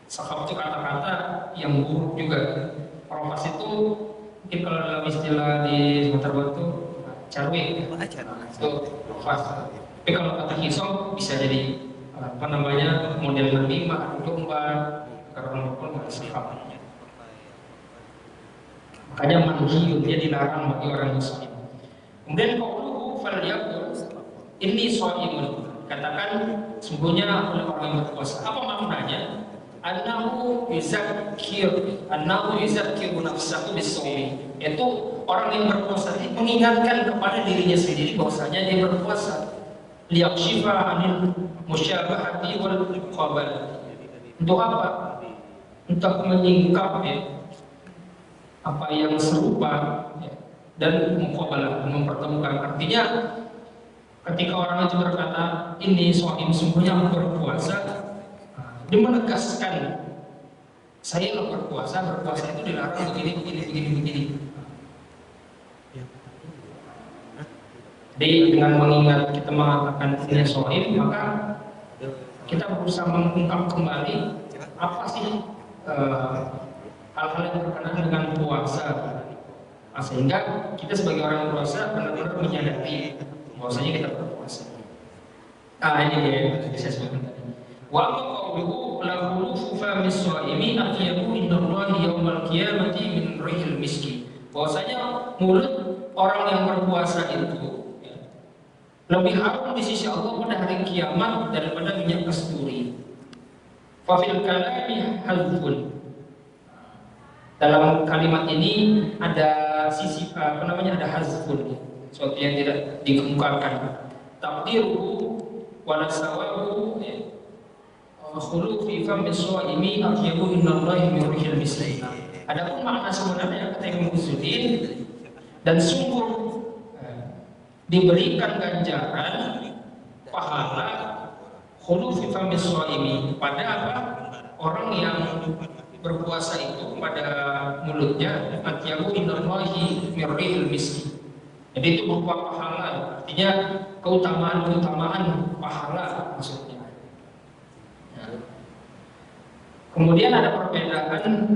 Speaker 1: Sakhab itu kata-kata yang buruk juga. Rafas itu mungkin kalau dalam istilah di Sumatera Barat itu carwe ya. Itu rafas. Tapi kalau kata hisab bisa jadi apa namanya model namimah, domba, karena pun nggak sakhab. Makanya manhiyun, dia dilarang bagi orang muslim. Kemudian qauluhu falyaqul inni shaimun, katakan sungguhnya oleh orang yang berpuasa. Apa maknanya? Annahu yuzakkiru nafsahu bis-shaumi, yaitu orang yang berpuasa ini mengingatkan kepada dirinya sendiri bahwasanya dia berpuasa, liyakshifa 'anil musyabahati wal qabal. Untuk apa? Untuk menyingkap ya, apa yang serupa ya, dan muqabalah, mempertemukan. Artinya ketika orang itu berkata ini shaim, sungguhnya aku berpuasa, dia menegaskan saya lo berpuasa itu dilarang begini. Jadi dengan mengingat kita mengatakan dirinya shaim, maka kita berusaha mengungkap kembali apa sih hal-hal yang berkenaan dengan puasa. Nah, sehingga kita sebagai orang puasa benar-benar menyadari bahwasanya kita berpuasa. Ini dia yang tadi saya sebutkan tadi. Wa amma qawluhu la khulufu fa mis-shaimi atyabu indallahi yaumal qiyamati min rihil miski. Bahwasanya mulut orang yang berpuasa itu lebih harum di sisi Allah pada hari kiamat daripada minyak kasturi. Fa fil kalami hazfun. Dalam kalimat ini ada sisi ada hazfun, sesuatu yang tidak dikemukakan. Taqdiruhu wa nasawahu khulu fi fam as-shaimi atyabu innallahi min rihil miski. Adapun makna sebenarnya kata Imam Ghazali, dan sungguh diberikan ganjaran pahala khulu fi fam as-shaimi pada apa? Orang yang berpuasa itu pada mulutnya atyabu innallahi min rihil miski. Jadi itu berupa pahala, artinya keutamaan pahala maksudnya. Kemudian ada perbedaan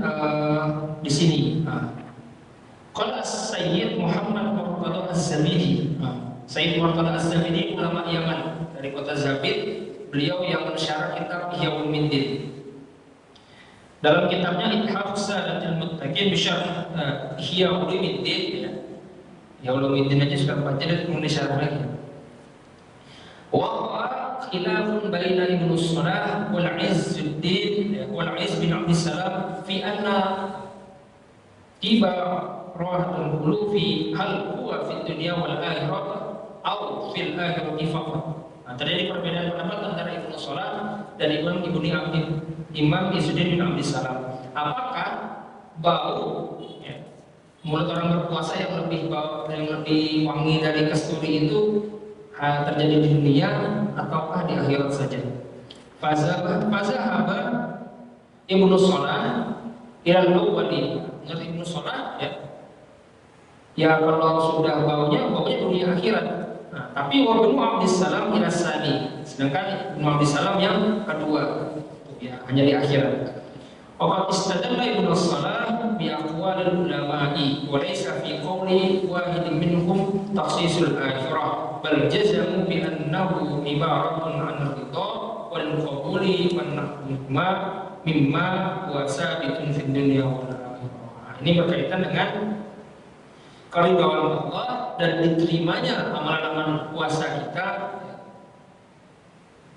Speaker 1: di sini. Qala Sayyid Muhammad Murtada Az-Zabidi. Sayyid Murtada Az-Zabidi ulama Yaman dari kota Zabid, beliau yang mensyarah kitab Ihya Ulumuddin. Dalam kitabnya Ithaf Sadatul Muttaqin bisyarh Ihya Ulumuddin, Ihya Ulumuddin aja sudah baca dan kemudian syarah lagi. Wa khilafun baina Ibnu Salah wal Izzuddin wal Izz bin Abdissalam fi anna ibaratul khulufi hal huwa fi dunya wal akhirah atau fil akhirati faqat. Terjadi perbedaan pendapat antara Ibnu Salah dan Imam Izzuddin bin Abdissalam. Apakah bau mulut orang berpuasa yang lebih wangi dari kasturi itu terjadi di dunia ataukah di akhirat saja? Fazahaba Ibnu Salah ilal awwali. Menurut Ibnu Salah ya kalau sudah baunya dunia akhirat. Tapi wa Ibnu Abdissalam ila sani. Sedangkan Ibnu Abdissalam yang kedua, ya hanya di akhirat. Wa istadalla Ibnu Salah bi aqwalil ulama'i wa laysa fi qawli wahidin minhum takhsisul akhirah bal jazamu bi annahu ibaratun 'an ridha wal qabuli wan nahma mimma huwa sabitun fid dunya wal akhirah. Ini berkaitan dengan keridhaan Allah dan diterimanya amalan-amalan puasa kita,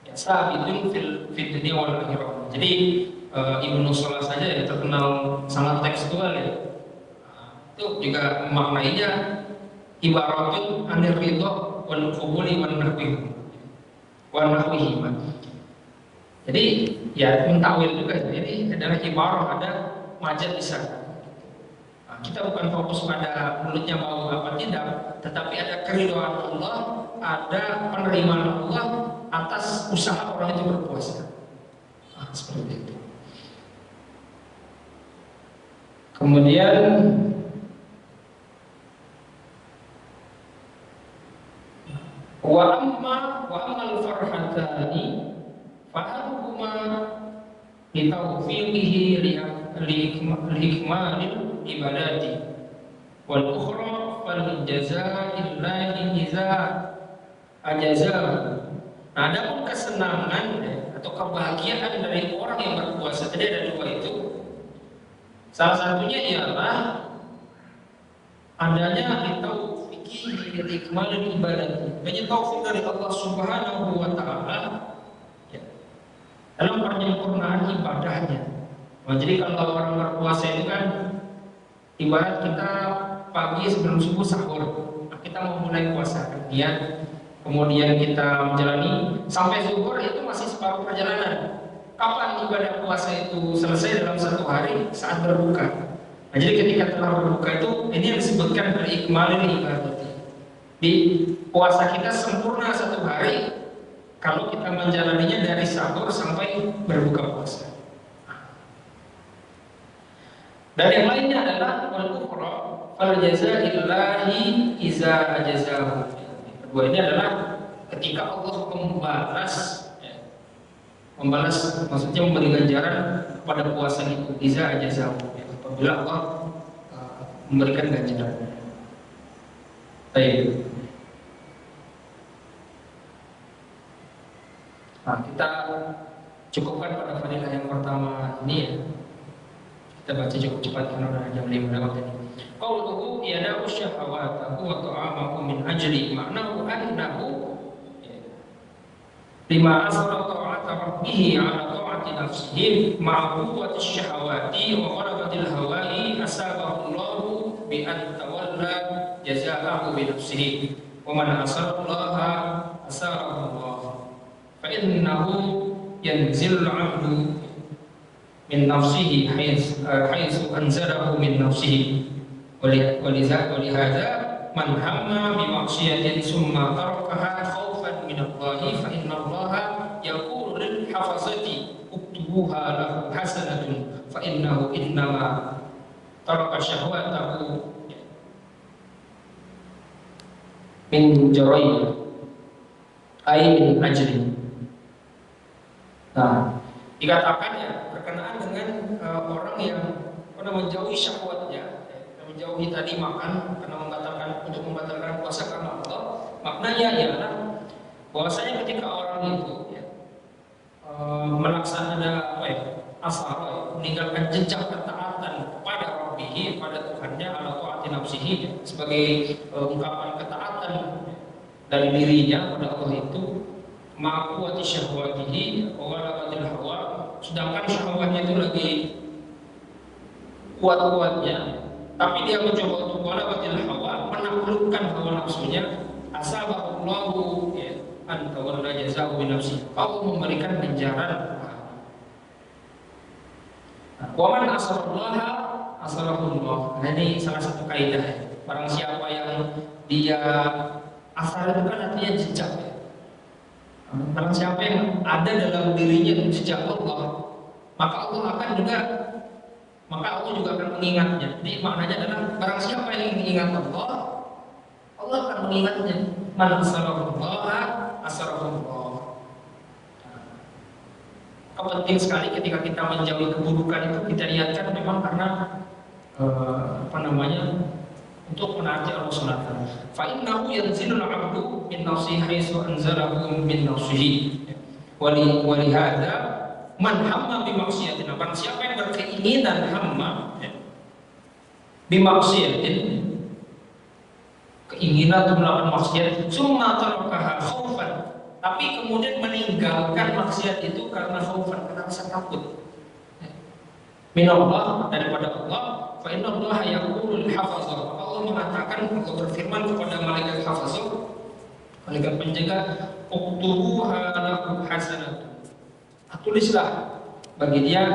Speaker 1: ya sabitun fid dunya wal akhirah. Jadi Ibnu Salah saja ya terkenal sangat tekstual ya. Itu juga maknanya ibaratun anir ridha wal qabuli wan nahwihi. Jadi ya mentakwil juga. Jadi adalah ibarah, ada majaz di sana. Kita bukan fokus pada mulutnya bau apa tidak, tetapi ada keridhaan Allah, ada penerimaan Allah atas usaha orang itu berpuasa. Seperti itu. Kemudian wa amal farhatani fa'aluhuma litawfiqihi liikmalil ibadati wal ukhra fal jazaa'illahi iza ajazahu. Nah, adapun kesenangan atau kebahagiaan dari orang yang berpuasa tadi ada dua itu. Salah satunya ialah adanya ditaufiqi liikmalil ibadati, banyak taufik dari Allah Subhanahu wa taala dalam penyempurnaan ibadahnya. Jadi kalau orang berpuasa itu kan ibarat kita pagi sebelum subuh sahur, kita mau mulai puasa niat, kemudian kita menjalani sampai zuhur itu masih separuh perjalanan. Kapan ibadah puasa itu selesai? Dalam satu hari saat berbuka. Nah, jadi ketika telah berbuka itu ini yang disebutkan dari ikmalil ibadah. Di puasa kita sempurna satu hari kalau kita menjalaninya dari sahur sampai berbuka puasa. Dan yang lainnya adalah wal ukhra fal jazaa'illahi iza ajazahu. kedua ini adalah ketika Allah membalas, ya, membalas maksudnya memberi ganjaran pada puasa itu, iza ajazahu, ya, apabila Allah memberikan ganjaran. Baik. Nah, kita cukupkan pada fadilah yang pertama ini ya. Kita baca cukup cepat karena udah jam 5 lewat tadi. Qauluhu yada'u syahawatahu wa ta'amahu min ajli ma'nahu annahu lima asara ta'ata rabbihi ala ta'ati nafsihi ma'a quwwati syahawati wa ghalabatil hawa'i asabahu Allahu bi an tawalla jazaahu bi nafsihi wa man asara Allah asarahu Allah fa innahu yanzil 'abdu min nafsihi haitsu anzalahu min nafsihi walihada man hamma bi ma'siyatin summa tarakaha khaufan min Allah fa inna Allah yaqulu lil hafazati uktubuha lahu hasanatun fa innahu innama taraka syahwatahu min jarayya ay min ajri. Nah, dikatakan ya berkenaan dengan orang yang menjauhi syahwatnya, menjauhi tadi makan karena membatalkan puasa karena Allah. Maknanya ialah bahwasanya ketika orang itu ya, melaksanakan asar, meninggalkan jejak ketaatan kepada Rabbih, pada Tuhannya, ala ta'ati nafsihi, sebagai ungkapan ketaatan dari dirinya pada Allah itu, ma'quwati syahwatihi wa ghalabatil hawa, sedangkan syahwatnya itu lagi kuat-kuatnya, tapi dia mencoba untuk ghalabatil hawa, menaklukkan hawa nafsunya, asabahullahu ya an tawalla jazaa'u bi nafsihi, Allah memberikan ganjaran. Wa man asarallaha asarahullah. Nah, ini salah satu kaidah. Barang siapa yang dia asar itu kan artinya jejak ya. Barang siapa yang ada dalam dirinya jejak Allah, maka Allah juga akan mengingatnya. Jadi maknanya adalah barang siapa yang mengingat Allah, Allah akan mengingatnya. Man asarallaha asarahullah. Penting sekali ketika kita menjauhi keburukan itu, kita lihatkan memang karena untuk menaati Allah SWT. Fa innahu yanzilul 'abdu min nafsihi haitsu anzalahu min nafsihi. Wa li hadza man hamma bi maksiatin. Barang siapa yang berkeinginan hamma bi maksiatin, keinginan untuk melakukan maksiat, summa tarakaha khaufan, tapi kemudian meninggalkan maksiat itu karena khaufan, karena rasa takut minallah, daripada Allah. Fa innallaha yaqulu lil hafazah, Allah mengatakan, Allah berfirman kepada malaikat hafazah, malaikat penjaga, uktubuha lahu hasanatun, tulislah bagi dia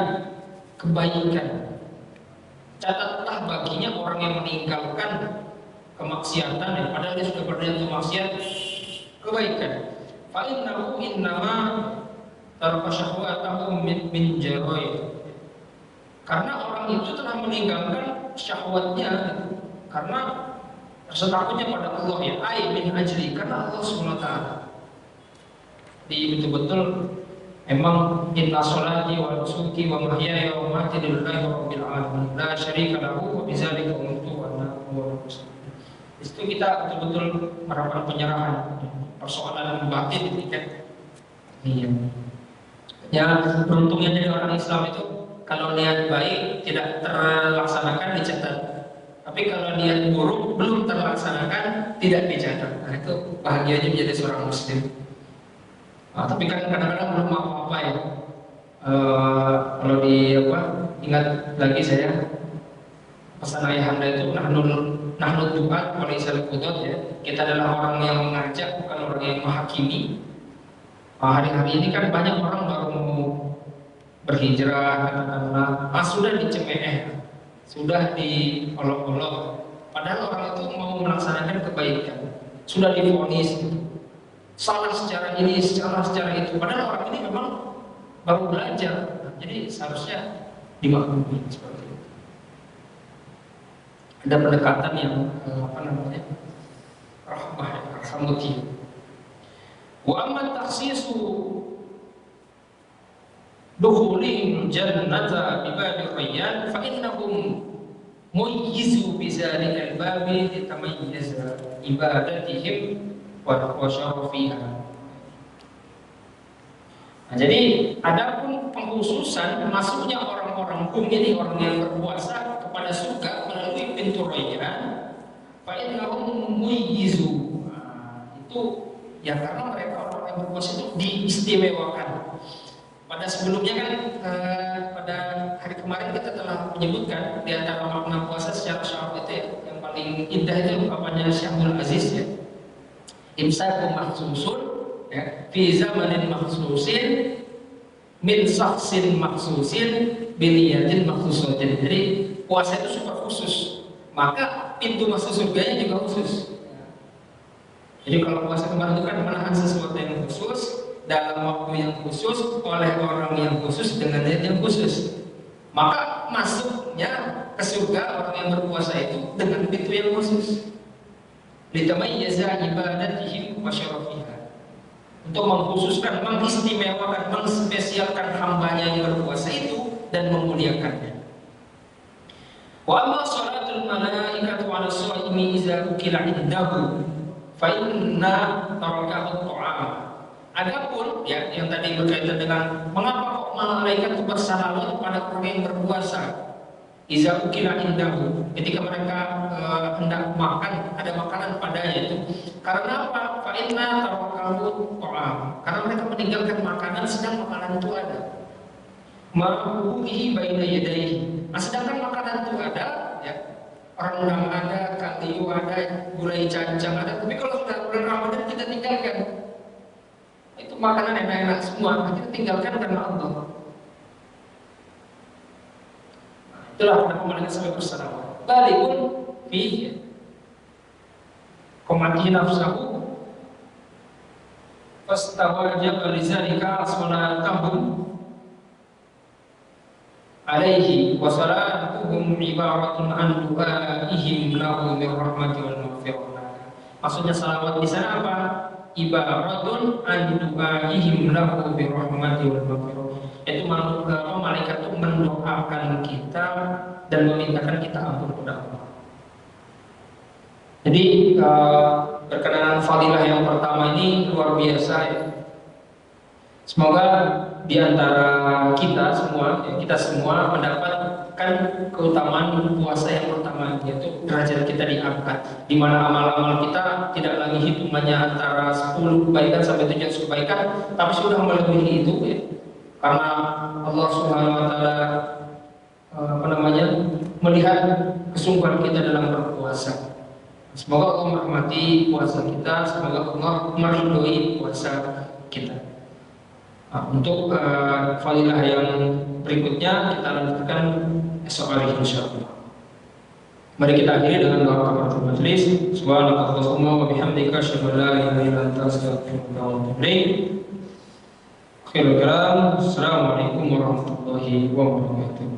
Speaker 1: kebaikan, catatlah baginya orang yang meninggalkan kemaksiatan, ya, padahal dia sudah berniat maksiat, kebaikan. Fa innahu innama taraka syahwatahu min jarayya, karena orang itu telah meninggalkan syahwatnya karena rasa takutnya pada Allah, ya ai min ajli, karena Allah SWT. Jadi betul-betul memang inna sholati wa nusuki wa mahyaya wa mamati lillahi rabbil alamin la syarika lahu wa bidzalika umirtu wa ana awwalul muslimin. Itu kita betul-betul merapat penyerahan, persoalan batin kan. Iya. Ya, beruntungnya dari orang Islam itu kalau niat baik tidak terlaksanakan dicatat, tapi kalau niat buruk belum terlaksanakan tidak dicatat. Nah, itu bahagianya menjadi seorang muslim. Tapi kan kadang-kadang belum apa-apa ya. Kalau ingat lagi saya pesan ayahanda itu nahnu du'at wa laysal qudot, ya. Kita adalah orang yang mengajak, bukan orang yang menghakimi. Hari-hari ini kan banyak orang baru mau berhijrah, katakanlah, sudah dicemeeh, sudah diolok-olok, padahal orang itu mau melaksanakan kebaikan, sudah divonis salah secara ini, salah secara itu, padahal orang ini memang baru belajar. Jadi seharusnya dimaklumi seperti itu. Ada pendekatan yang rahmah, rahmati. Wa amma takhsisu dukhulihim jannata bi babi rayyan fa innahum muyyizu bi zalikal babi litamayyiza ibadatihim wa syarafiha. Nah, jadi adapun pengkhususan masuknya orang-orang hum ini, orang yang berpuasa kepada surga melalui pintu rayyan, fa innahum muyyizu. Itu ya karena mereka orang yang berpuasa itu diistimewakan. Pada sebelumnya kan pada hari kemarin kita telah menyebutkan di antara makna puasa secara syar'i itu ya, yang paling indah itu apanya Syekh Abdul Aziz ya. Imsaku makhsusun ya, fi zamanin makhsusin min syaksin makhsusin biliyatin makhsusatin. Jadi puasa itu super khusus, maka pintu masuk surganya juga khusus. Jadi kalau puasa kemarin itu kan menahan sesuatu yang khusus dalam waktu yang khusus oleh orang yang khusus dengan niat yang khusus, maka masuknya ke surga orang yang berpuasa itu dengan pintu yang khusus. Litamayyaza ibadatihim wa syarafiha, untuk mengkhususkan, mengistimewakan, mengspesialkan hambanya yang berpuasa itu dan memuliakannya. Wa amma salatul malaikatu 'ala shaimi idza ukila indahu fa inna tarakahu ta'am. Adapun ya yang tadi berkaitan dengan mengapa kok malaikat itu bersalawat kepada orang yang berpuasa. Iza ukila indahu, ketika mereka hendak makan, ada makanan padanya itu. Karena apa? Fa inna tarakahu ta'am. Karena mereka meninggalkan makanan sedang makanan itu ada. Ma'uhi baina yadayhi. Nah, sedangkan makanan itu ada, ya. Rendang ada, kaliu ada, gulai cancang ada. Tapi kalau sudah bulan Ramadan kita tinggalkan. Itu makanan enak-enak semua, kita tinggalkan karena Allah. Itulah kenapa malaikat sampai bersalawat. Balikun fi qamati nafsahu fastawajaba lizalika salatahum alaihi wa salatuhum ibaratun an du'aihim lahu min rahmati wal maghfirah. Maksudnya salawat di sana apa? Ibaratun an du'aihim lahu bi rahmati wal maghfirah. Itu malaikat itu mendoakan kita dan memintakan kita ampun kepada Allah. Jadi berkenaan fadilah yang pertama ini luar biasa ya. Semoga di antara kita semua mendapatkan keutamaan puasa yang pertama, yaitu derajat kita diangkat, di mana amal-amal kita tidak lagi hitungannya antara 10 kebaikan sampai 700 kebaikan, tapi sudah melebihi itu ya. Karena Allah Subhanahu wa taala melihat kesungguhan kita dalam berpuasa. Semoga Allah merahmati puasa kita, semoga Allah meridhoi puasa kita. Untuk fadilah yang berikutnya kita lanjutkan esok hari insyaallah. Mari kita akhiri dengan doa kafaratul majelis. Subhanakallahumma wa bihamdika asyhadu an la ilaha illa anta astaghfiruka wa atubu ilaik. Assalamualaikum warahmatullahi wabarakatuh.